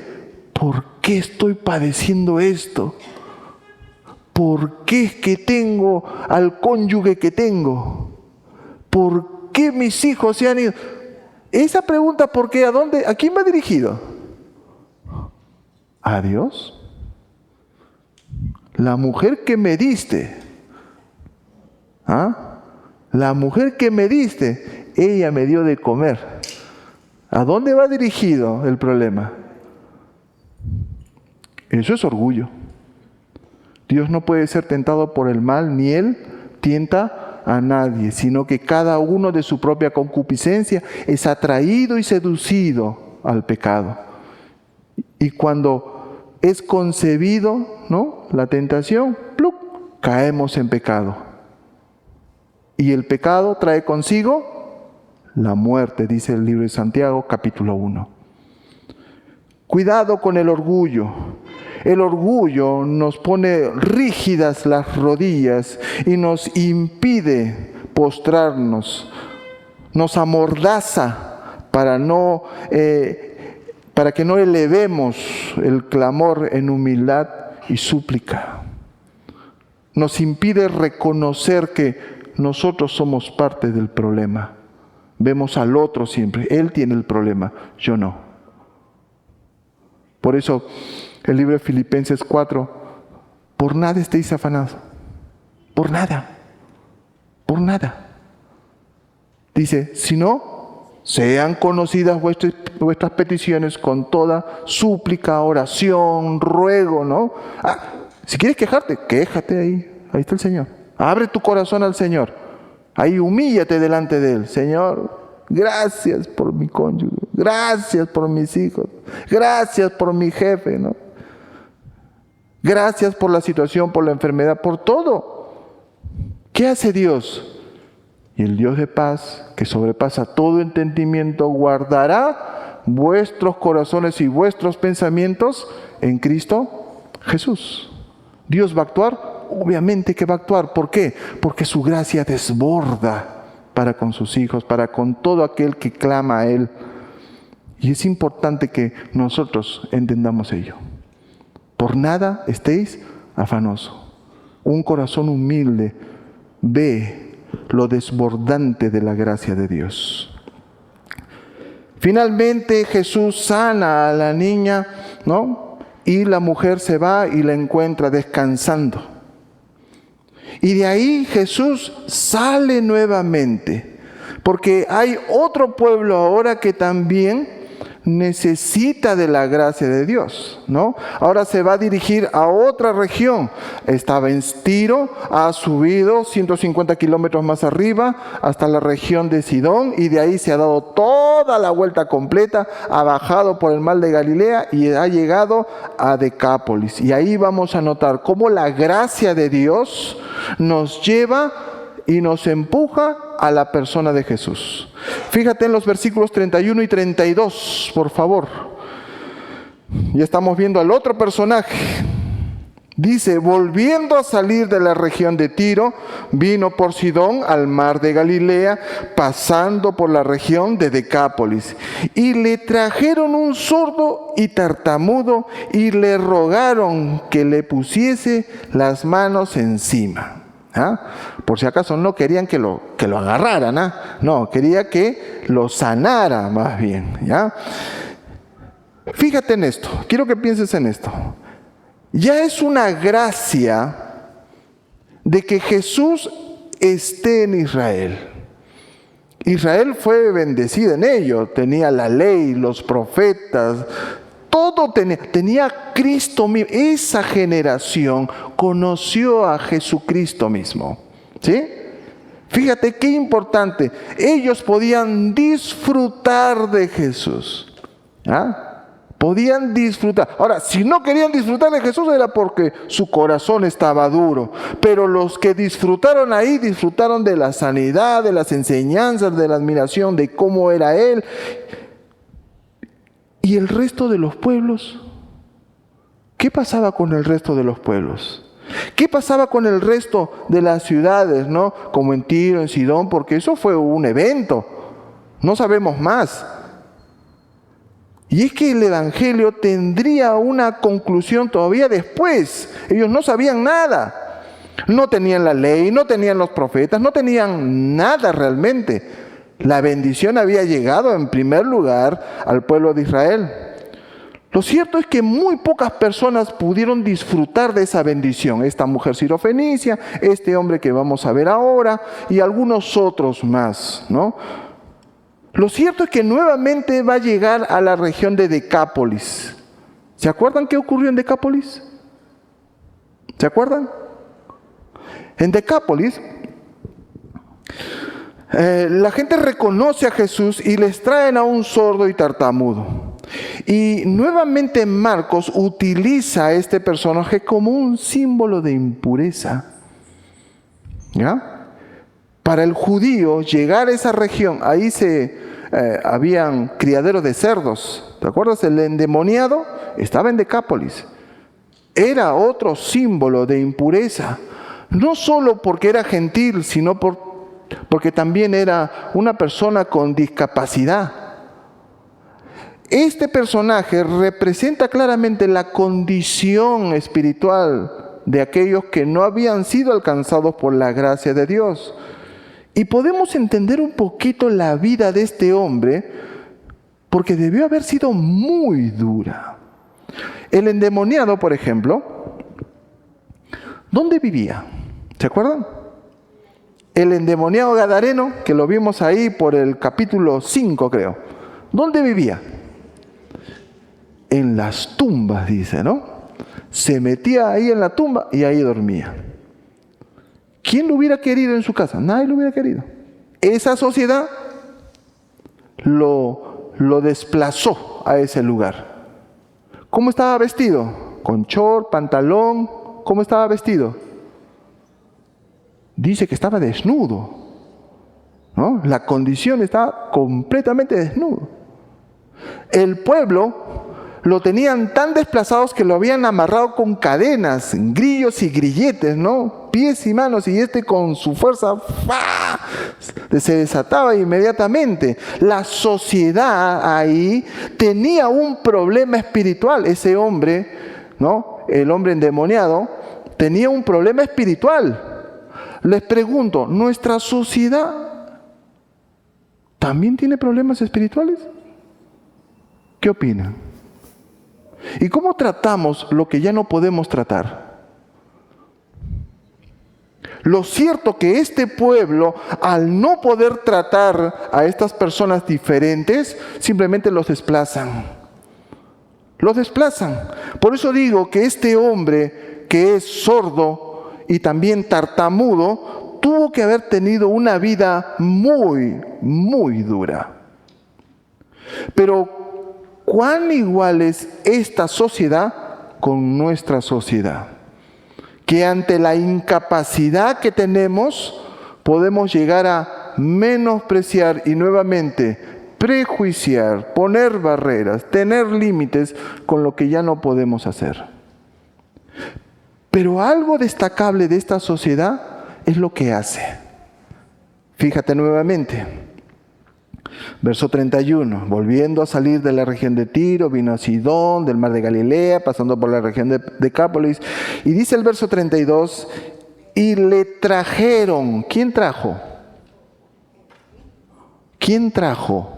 ¿por qué estoy padeciendo esto? ¿Por qué es que tengo al cónyuge que tengo? ¿Por qué mis hijos se han ido? Esa pregunta, ¿por qué? ¿A quién va dirigido? ¿A Dios? La mujer que me diste, la mujer que me diste, ella me dio de comer. ¿A dónde va dirigido el problema? Eso es orgullo. Dios no puede ser tentado por el mal, ni Él tienta a nadie, sino que cada uno de su propia concupiscencia es atraído y seducido al pecado. Y cuando es concebido, la tentación, ¡plup!, caemos en pecado. Y el pecado trae consigo la muerte, dice el libro de Santiago, capítulo 1. Cuidado con el orgullo. El orgullo nos pone rígidas las rodillas y nos impide postrarnos. Nos amordaza para que no elevemos el clamor en humildad y súplica. Nos impide reconocer que nosotros somos parte del problema. Vemos al otro siempre. Él tiene el problema, yo no. Por eso el libro de Filipenses 4, por nada estéis afanados. Por nada. Por nada. Dice, sino sean conocidas vuestras peticiones con toda súplica, oración, ruego, si quieres quejarte, quéjate ahí. Ahí está el Señor. Abre tu corazón al Señor. Ahí humíllate delante de Él. Señor, gracias por mi cónyuge. Gracias por mis hijos. Gracias por mi jefe, Gracias por la situación, por la enfermedad, por todo. ¿Qué hace Dios? Y el Dios de paz, que sobrepasa todo entendimiento, guardará vuestros corazones y vuestros pensamientos en Cristo Jesús. Dios va a actuar. Obviamente que va a actuar. ¿Por qué? Porque su gracia desborda para con sus hijos, para con todo aquel que clama a Él. Y es importante que nosotros entendamos ello. Por nada estéis afanosos. Un corazón humilde ve lo desbordante de la gracia de Dios. Finalmente Jesús sana a la niña, y la mujer se va y la encuentra descansando. Y de ahí Jesús sale nuevamente, porque hay otro pueblo ahora que también necesita de la gracia de Dios, Ahora se va a dirigir a otra región. Estaba en Tiro, ha subido 150 kilómetros más arriba hasta la región de Sidón y de ahí se ha dado toda la vuelta completa, ha bajado por el mar de Galilea y ha llegado a Decápolis. Y ahí vamos a notar cómo la gracia de Dios nos lleva y nos empuja a la persona de Jesús. Fíjate en los versículos 31 y 32, por favor. Ya estamos viendo al otro personaje. Dice, volviendo a salir de la región de Tiro, vino por Sidón al mar de Galilea, pasando por la región de Decápolis. Y le trajeron un sordo y tartamudo y le rogaron que le pusiese las manos encima. Por si acaso no querían que lo agarraran, no, quería que lo sanara más bien, Fíjate en esto, quiero que pienses en esto. Ya es una gracia de que Jesús esté en Israel. Israel fue bendecida en ello, tenía la ley, los profetas, todo tenía Cristo mismo. Esa generación conoció a Jesucristo mismo, ¿sí? Fíjate qué importante, ellos podían disfrutar de Jesús, ¿ah? Podían disfrutar. Ahora, si no querían disfrutar de Jesús era porque su corazón estaba duro. Pero los que disfrutaron ahí, disfrutaron de la sanidad, de las enseñanzas, de la admiración, de cómo era Él. ¿Y el resto de los pueblos? ¿Qué pasaba con el resto de los pueblos? ¿Qué pasaba con el resto de las ciudades, ¿no? Como en Tiro, en Sidón, porque eso fue un evento. No sabemos más. Y es que el Evangelio tendría una conclusión todavía después. Ellos no sabían nada. No tenían la ley, no tenían los profetas, no tenían nada realmente. La bendición había llegado en primer lugar al pueblo de Israel. Lo cierto es que muy pocas personas pudieron disfrutar de esa bendición. Esta mujer sirofenicia, este hombre que vamos a ver ahora y algunos otros más, ¿no? Lo cierto es que nuevamente va a llegar a la región de Decápolis. ¿Se acuerdan qué ocurrió en Decápolis? ¿Se acuerdan? En Decápolis, la gente reconoce a Jesús y les traen a un sordo y tartamudo. Y nuevamente Marcos utiliza a este personaje como un símbolo de impureza. ¿Ya? Para el judío llegar a esa región, ahí habían criaderos de cerdos. ¿Te acuerdas? El endemoniado estaba en Decápolis. Era otro símbolo de impureza. No solo porque era gentil, sino porque también era una persona con discapacidad. Este personaje representa claramente la condición espiritual de aquellos que no habían sido alcanzados por la gracia de Dios. Y podemos entender un poquito la vida de este hombre porque debió haber sido muy dura. El endemoniado, por ejemplo, ¿dónde vivía? ¿Se acuerdan? El endemoniado gadareno, que lo vimos ahí por el capítulo 5, creo. ¿Dónde vivía? En las tumbas, dice, ¿no? Se metía ahí en la tumba y ahí dormía. ¿Quién lo hubiera querido en su casa? Nadie lo hubiera querido. Esa sociedad lo desplazó a ese lugar. ¿Cómo estaba vestido? Con short, pantalón. ¿Cómo estaba vestido? Dice que estaba desnudo, ¿no? La condición estaba completamente desnudo. El pueblo lo tenían tan desplazados que lo habían amarrado con cadenas, grillos y grilletes, ¿no? Pies y manos, y con su fuerza ¡fua! Se desataba inmediatamente. La sociedad ahí tenía un problema espiritual. Ese hombre, ¿no? El hombre endemoniado, tenía un problema espiritual. Les pregunto, ¿nuestra sociedad también tiene problemas espirituales? ¿Qué opinan? ¿Y cómo tratamos lo que ya no podemos tratar? Lo cierto que este pueblo, al no poder tratar a estas personas diferentes, simplemente los desplazan. Los desplazan. Por eso digo que este hombre que es sordo y también tartamudo, tuvo que haber tenido una vida muy, muy dura. Pero, ¿cuán igual es esta sociedad con nuestra sociedad? Que ante la incapacidad que tenemos, podemos llegar a menospreciar y nuevamente prejuiciar, poner barreras, tener límites con lo que ya no podemos hacer. Pero algo destacable de esta sociedad es lo que hace. Fíjate nuevamente. Verso 31, volviendo a salir de la región de Tiro, vino a Sidón, del mar de Galilea, pasando por la región de Decápolis. Y dice el verso 32, y le trajeron. ¿Quién trajo? ¿Quién trajo?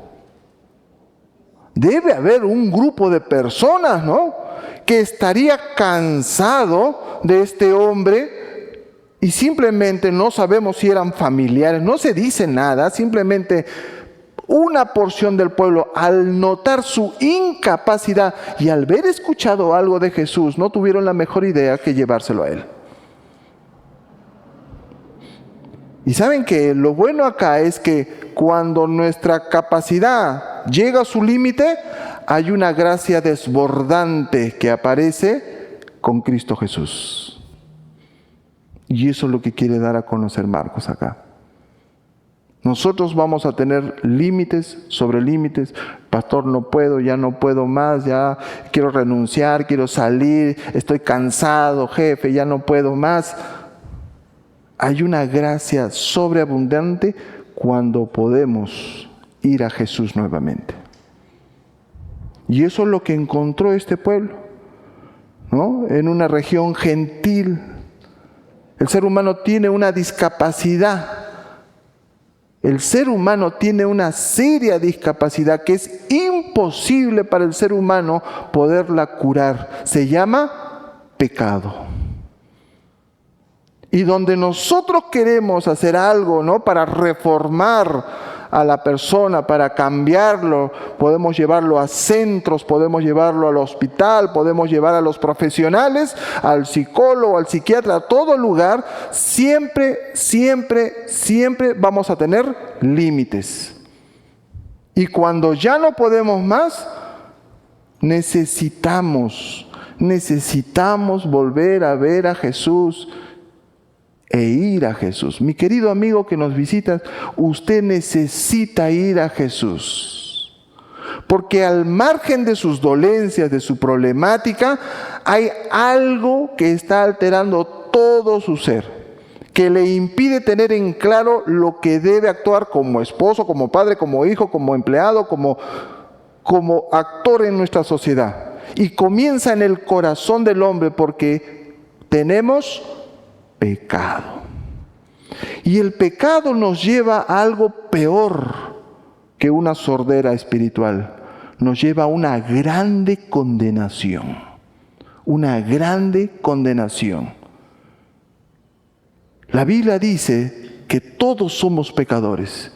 Debe haber un grupo de personas, ¿no? Que estaría cansado de este hombre y simplemente no sabemos si eran familiares, no se dice nada, simplemente una porción del pueblo, al notar su incapacidad y al haber escuchado algo de Jesús, no tuvieron la mejor idea que llevárselo a él. Y saben que lo bueno acá es que cuando nuestra capacidad llega a su límite, hay una gracia desbordante que aparece con Cristo Jesús. Y eso es lo que quiere dar a conocer Marcos acá. Nosotros vamos a tener límites sobre límites. Pastor, no puedo, ya no puedo más, ya quiero renunciar, quiero salir, estoy cansado, jefe, ya no puedo más. Hay una gracia sobreabundante cuando podemos ir a Jesús nuevamente. Y eso es lo que encontró este pueblo, ¿no? En una región gentil. El ser humano tiene una discapacidad. El ser humano tiene una seria discapacidad que es imposible para el ser humano poderla curar. Se llama pecado. Y donde nosotros queremos hacer algo, ¿no?, para reformar a la persona, para cambiarlo, podemos llevarlo a centros, podemos llevarlo al hospital, podemos llevar a los profesionales, al psicólogo, al psiquiatra, a todo lugar, siempre vamos a tener límites. Y cuando ya no podemos más, necesitamos volver a ver a Jesús e ir a Jesús. Mi querido amigo que nos visitas, usted necesita ir a Jesús. Porque al margen de sus dolencias, de su problemática, hay algo que está alterando todo su ser, que le impide tener en claro lo que debe actuar como esposo, como padre, como hijo, como empleado, como actor en nuestra sociedad. Y comienza en el corazón del hombre porque tenemos pecado. Y el pecado nos lleva a algo peor que una sordera espiritual. Nos lleva a una grande condenación. Una grande condenación. La Biblia dice que todos somos pecadores.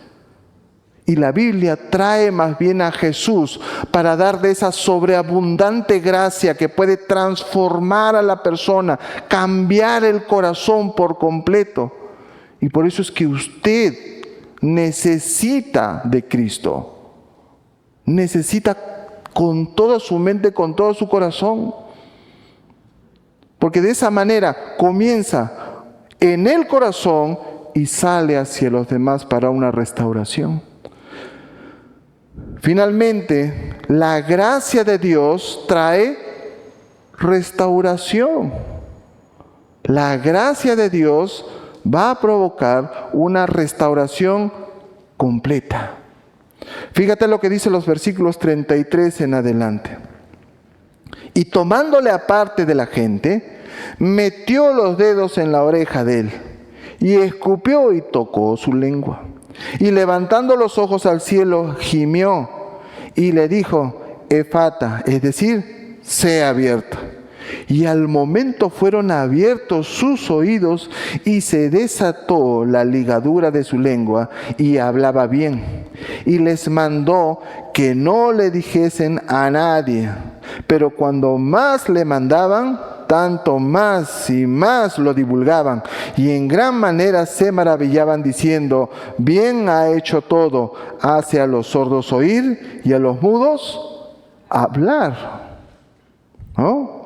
Y la Biblia trae más bien a Jesús para dar de esa sobreabundante gracia que puede transformar a la persona, cambiar el corazón por completo. Y por eso es que usted necesita de Cristo. Necesita con toda su mente, con todo su corazón. Porque de esa manera comienza en el corazón y sale hacia los demás para una restauración. Finalmente, la gracia de Dios trae restauración. La gracia de Dios va a provocar una restauración completa. Fíjate lo que dice los versículos 33 en adelante. Y tomándole aparte de la gente, metió los dedos en la oreja de él, y escupió y tocó su lengua. Y levantando los ojos al cielo, gimió y le dijo, Efata, es decir, sea abierta. Y al momento fueron abiertos sus oídos y se desató la ligadura de su lengua y hablaba bien. Y les mandó que no le dijesen a nadie. Pero cuando más le mandaban, tanto más y más lo divulgaban, y en gran manera se maravillaban diciendo, bien ha hecho todo, hace a los sordos oír y a los mudos hablar. ¿No?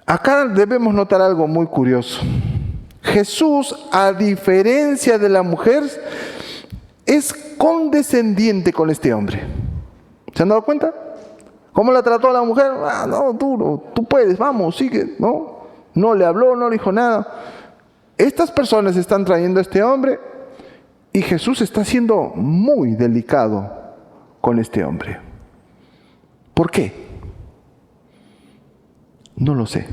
Acá debemos notar algo muy curioso. Jesús, a diferencia de la mujer, es condescendiente con este hombre. ¿Se han dado cuenta? ¿Cómo la trató a la mujer? No, tú puedes, vamos, sigue. No le habló, no le dijo nada. Estas personas están trayendo a este hombre y Jesús está siendo muy delicado con este hombre. ¿Por qué? No lo sé.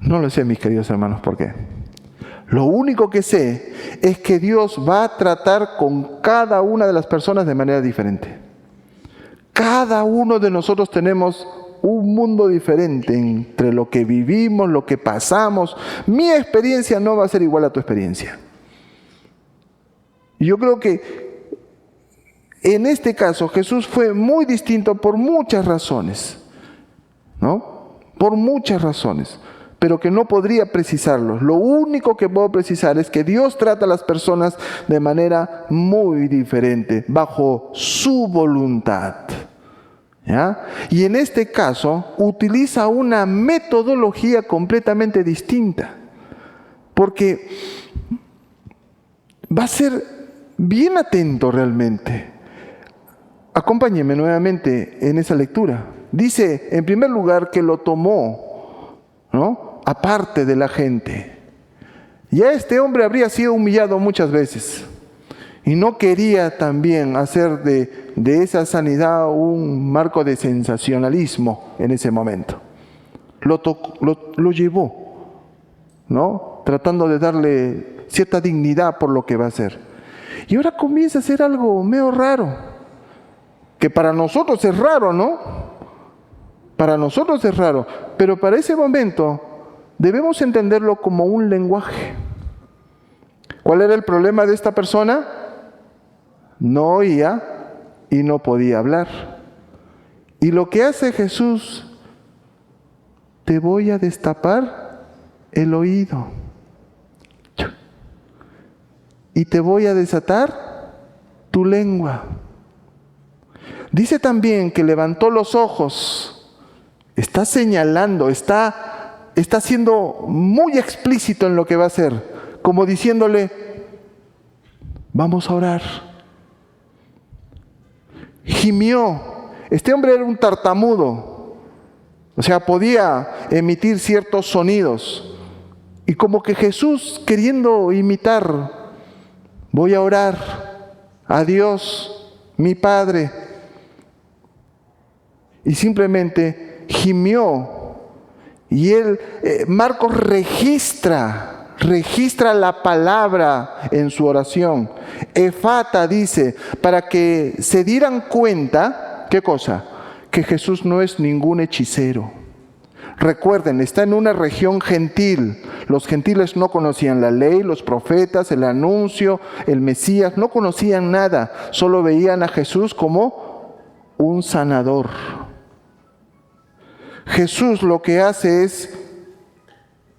No lo sé, mis queridos hermanos, ¿por qué? Lo único que sé es que Dios va a tratar con cada una de las personas de manera diferente. Cada uno de nosotros tenemos un mundo diferente entre lo que vivimos, lo que pasamos. Mi experiencia no va a ser igual a tu experiencia. Y yo creo que en este caso Jesús fue muy distinto por muchas razones, ¿no? Por muchas razones, pero que no podría precisarlos. Lo único que puedo precisar es que Dios trata a las personas de manera muy diferente, bajo su voluntad. ¿Ya? Y en este caso utiliza una metodología completamente distinta, porque va a ser bien atento realmente. Acompáñeme nuevamente en esa lectura. Dice, en primer lugar, que lo tomó, ¿no?, aparte de la gente. Ya este hombre habría sido humillado muchas veces y no quería también hacer de esa sanidad un marco de sensacionalismo en ese momento. Lo llevó, ¿no?, tratando de darle cierta dignidad por lo que va a hacer. Y ahora comienza a ser algo medio raro, que para nosotros es raro, ¿no? Para nosotros es raro, pero para ese momento debemos entenderlo como un lenguaje. ¿Cuál era el problema de esta persona? No oía y no podía hablar. Y lo que hace Jesús, te voy a destapar el oído y te voy a desatar tu lengua. Dice también que levantó los ojos. Está señalando, está siendo muy explícito en lo que va a hacer, como diciéndole, vamos a orar. Gimió. Este hombre era un tartamudo, o sea, podía emitir ciertos sonidos. Y como que Jesús, queriendo imitar, voy a orar a Dios, mi Padre. Y simplemente gimió. Y él, Marcos registra la palabra en su oración. Efata dice, para que se dieran cuenta, ¿qué cosa? Que Jesús no es ningún hechicero. Recuerden, está en una región gentil. Los gentiles no conocían la ley, los profetas, el anuncio, el Mesías, no conocían nada. Solo veían a Jesús como un sanador. Jesús lo que hace es,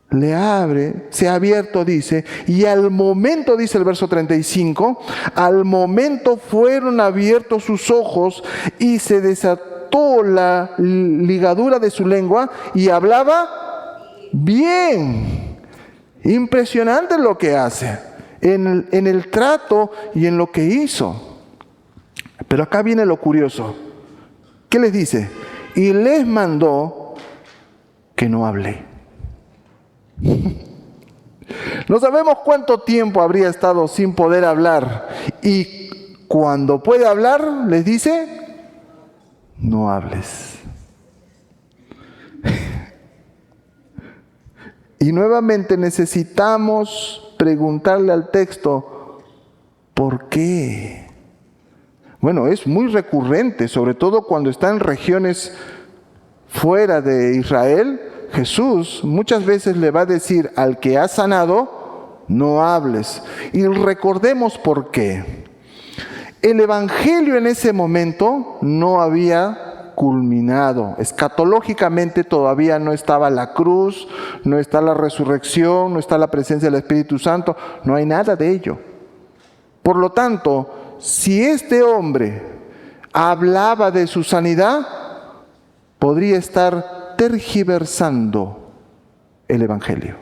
le abre, se ha abierto, dice, y al momento, dice el verso 35, al momento fueron abiertos sus ojos y se desató la ligadura de su lengua y hablaba bien. Impresionante lo que hace en el trato y en lo que hizo. Pero acá viene lo curioso. ¿Qué les dice? Y les mandó que no hable. No sabemos cuánto tiempo habría estado sin poder hablar. Y cuando puede hablar, les dice, no hables. Y nuevamente necesitamos preguntarle al texto, ¿por qué? Bueno, es muy recurrente, sobre todo cuando está en regiones fuera de Israel. Jesús muchas veces le va a decir al que ha sanado, no hables. Y recordemos por qué. El evangelio en ese momento no había culminado. Escatológicamente todavía no estaba la cruz, no está la resurrección, no está la presencia del Espíritu Santo, no hay nada de ello. Por lo tanto, si este hombre hablaba de su sanidad, podría estar tergiversando el evangelio.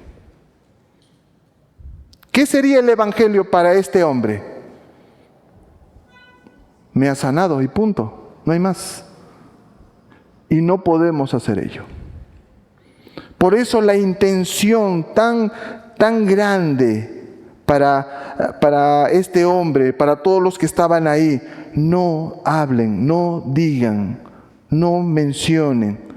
¿Qué sería el evangelio para este hombre? Me ha sanado y punto, no hay más. Y no podemos hacer ello. Por eso la intención tan grande para este hombre, para todos los que estaban ahí, no hablen, no digan, no mencionen.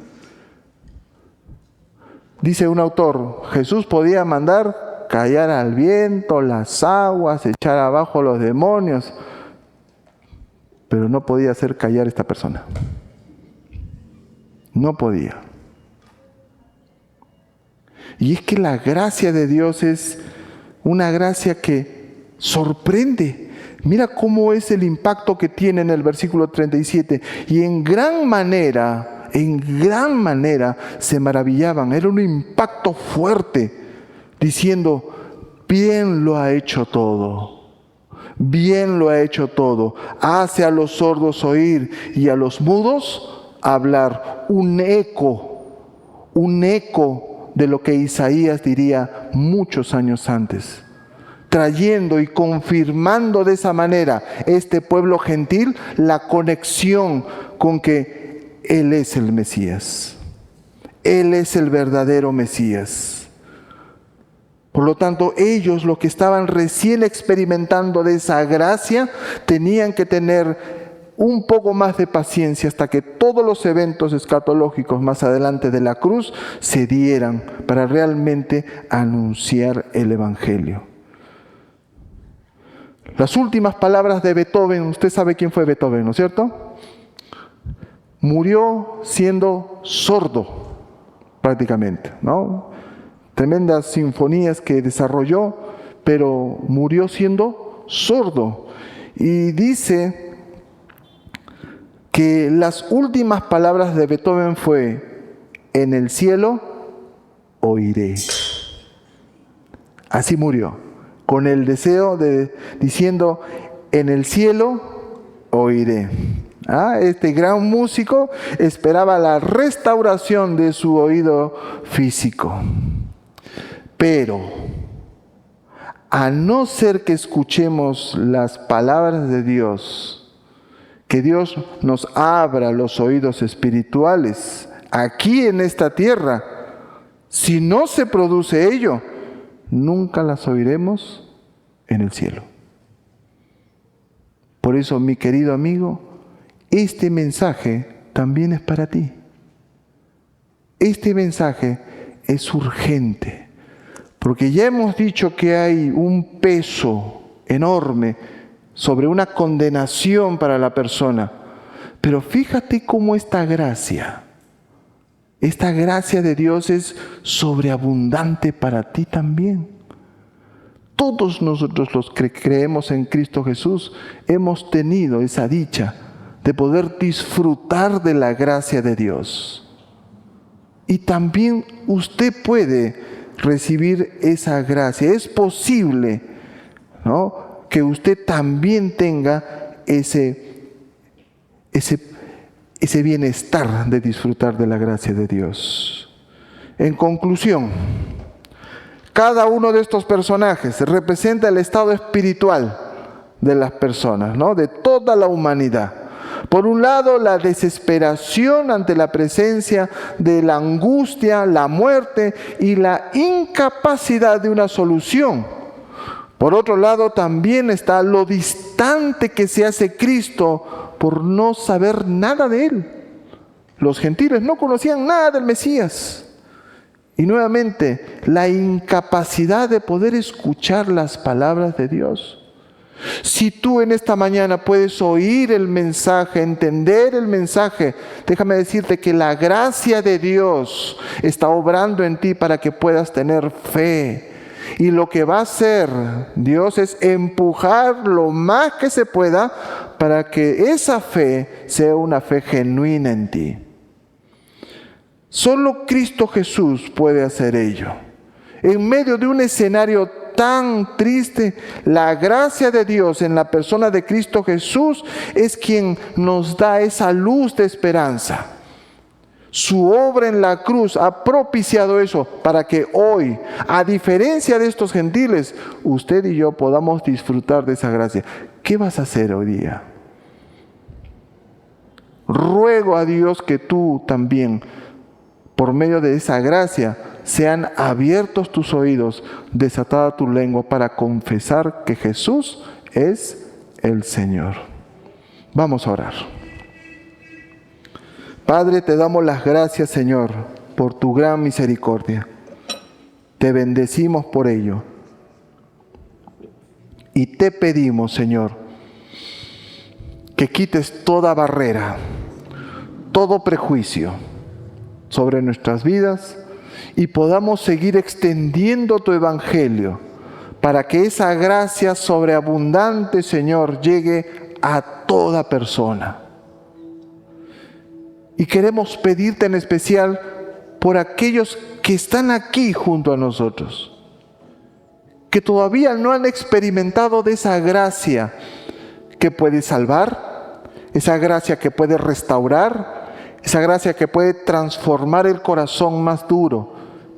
Dice un autor, Jesús podía mandar callar al viento, las aguas, echar abajo los demonios, pero no podía hacer callar a esta persona. No podía. Y es que la gracia de Dios es una gracia que sorprende. Mira cómo es el impacto que tiene en el versículo 37. Y en gran manera se maravillaban. Era un impacto fuerte, diciendo, bien lo ha hecho todo. Bien lo ha hecho todo. Hace a los sordos oír y a los mudos hablar. Un eco de lo que Isaías diría muchos años antes, trayendo y confirmando de esa manera este pueblo gentil la conexión con que Él es el Mesías. Él es el verdadero Mesías. Por lo tanto, ellos, los que estaban recién experimentando de esa gracia, tenían que tener un poco más de paciencia hasta que todos los eventos escatológicos más adelante de la cruz se dieran para realmente anunciar el Evangelio. Las últimas palabras de Beethoven, usted sabe quién fue Beethoven, ¿no es cierto? Murió siendo sordo, prácticamente, ¿no? Tremendas sinfonías que desarrolló, pero murió siendo sordo. Y dice que las últimas palabras de Beethoven fue, en el cielo oiré. Así murió, con el deseo de, diciendo, en el cielo oiré. Este gran músico esperaba la restauración de su oído físico. Pero, a no ser que escuchemos las palabras de Dios, que Dios nos abra los oídos espirituales aquí en esta tierra, si no se produce ello, nunca las oiremos en el cielo. Por eso, mi querido amigo, este mensaje también es para ti. Este mensaje es urgente, porque ya hemos dicho que hay un peso enorme sobre una condenación para la persona. Pero fíjate cómo esta gracia de Dios es sobreabundante para ti también. Todos nosotros los que creemos en Cristo Jesús hemos tenido esa dicha de poder disfrutar de la gracia de Dios. Y también usted puede recibir esa gracia. Es posible, ¿no?, que usted también tenga ese bienestar de disfrutar de la gracia de Dios. En conclusión, cada uno de estos personajes representa el estado espiritual de las personas, ¿no?, de toda la humanidad. Por un lado, la desesperación ante la presencia de la angustia, la muerte y la incapacidad de una solución. Por otro lado, también está lo distante que se hace Cristo por no saber nada de Él. Los gentiles no conocían nada del Mesías. Y nuevamente, la incapacidad de poder escuchar las palabras de Dios. Si tú en esta mañana puedes oír el mensaje, entender el mensaje, déjame decirte que la gracia de Dios está obrando en ti para que puedas tener fe. Y lo que va a hacer Dios es empujar lo más que se pueda para que esa fe sea una fe genuina en ti. Solo Cristo Jesús puede hacer ello. En medio de un escenario tan triste, la gracia de Dios en la persona de Cristo Jesús es quien nos da esa luz de esperanza. Su obra en la cruz ha propiciado eso para que hoy, a diferencia de estos gentiles, usted y yo podamos disfrutar de esa gracia. ¿Qué vas a hacer hoy día? Ruego a Dios que tú también, por medio de esa gracia, sean abiertos tus oídos, desatada tu lengua para confesar que Jesús es el Señor. Vamos a orar. Padre, te damos las gracias, Señor, por tu gran misericordia. Te bendecimos por ello. Y te pedimos, Señor, que quites toda barrera, todo prejuicio, sobre nuestras vidas y podamos seguir extendiendo tu evangelio para que esa gracia sobreabundante, Señor, llegue a toda persona. Y queremos pedirte en especial por aquellos que están aquí junto a nosotros, que todavía no han experimentado de esa gracia que puede salvar, esa gracia que puede restaurar, esa gracia que puede transformar el corazón más duro.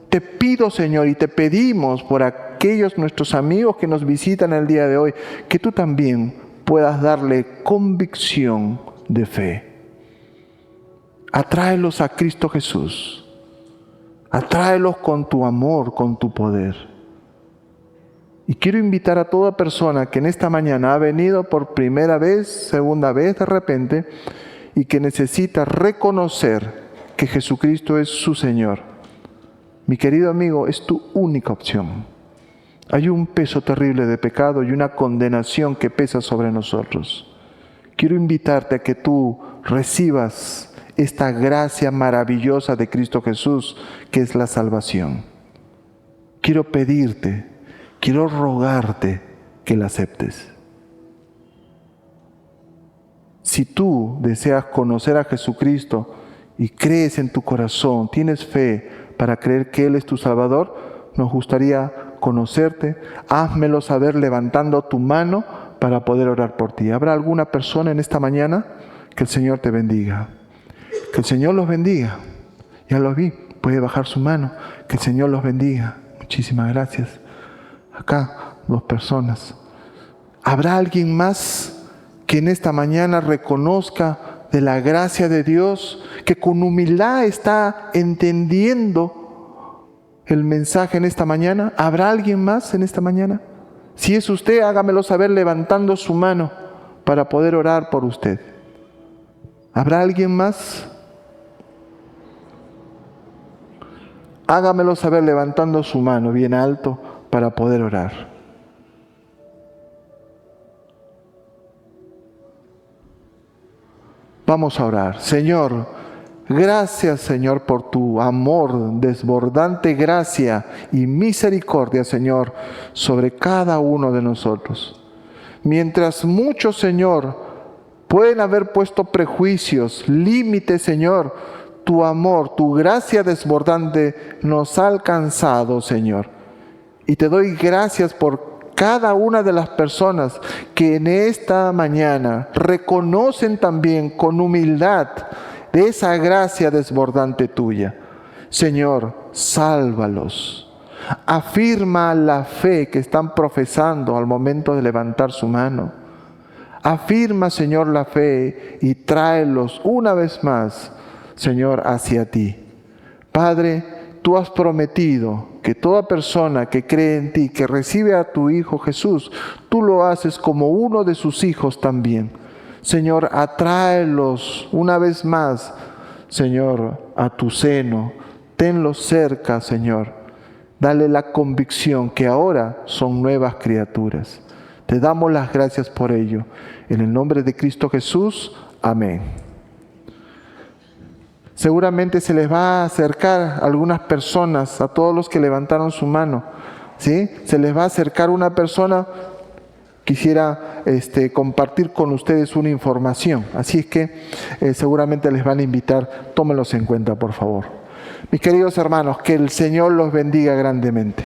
Te pido, Señor, y te pedimos por aquellos nuestros amigos que nos visitan el día de hoy, que tú también puedas darle convicción de fe. Atráelos a Cristo Jesús. Atráelos con tu amor, con tu poder. Y quiero invitar a toda persona que en esta mañana ha venido por primera vez, segunda vez de repente, y que necesita reconocer que Jesucristo es su Señor. Mi querido amigo, es tu única opción. Hay un peso terrible de pecado y una condenación que pesa sobre nosotros. Quiero invitarte a que tú recibas esta gracia maravillosa de Cristo Jesús, que es la salvación. Quiero pedirte, quiero rogarte que la aceptes. Si tú deseas conocer a Jesucristo y crees en tu corazón, tienes fe para creer que Él es tu Salvador, nos gustaría conocerte. Házmelo saber levantando tu mano para poder orar por ti. ¿Habrá alguna persona en esta mañana? Que el Señor te bendiga. Que el Señor los bendiga. Ya los vi, puede bajar su mano. Que el Señor los bendiga. Muchísimas gracias. Acá, 2 personas. ¿Habrá alguien más que en esta mañana reconozca de la gracia de Dios, que con humildad está entendiendo el mensaje en esta mañana? ¿Habrá alguien más en esta mañana? Si es usted, hágamelo saber levantando su mano para poder orar por usted. ¿Habrá alguien más? Hágamelo saber levantando su mano bien alto para poder orar. Vamos a orar. Señor, gracias, Señor, por tu amor, desbordante gracia y misericordia, Señor, sobre cada uno de nosotros. Mientras muchos, Señor, pueden haber puesto prejuicios, límites, Señor, tu amor, tu gracia desbordante nos ha alcanzado, Señor. Y te doy gracias por cada una de las personas que en esta mañana reconocen también con humildad de esa gracia desbordante tuya. Señor, sálvalos. Afirma la fe que están profesando al momento de levantar su mano. Afirma, Señor, la fe y tráelos una vez más, Señor, hacia ti. Padre, tú has prometido que toda persona que cree en ti, que recibe a tu Hijo Jesús, tú lo haces como uno de sus hijos también. Señor, atráelos una vez más, Señor, a tu seno. Tenlos cerca, Señor. Dale la convicción que ahora son nuevas criaturas. Te damos las gracias por ello. En el nombre de Cristo Jesús. Amén. Seguramente se les va a acercar a algunas personas, a todos los que levantaron su mano, ¿sí? Se les va a acercar una persona. Quisiera compartir con ustedes una información. Así es que seguramente les van a invitar. Tómenlos en cuenta, por favor. Mis queridos hermanos, que el Señor los bendiga grandemente.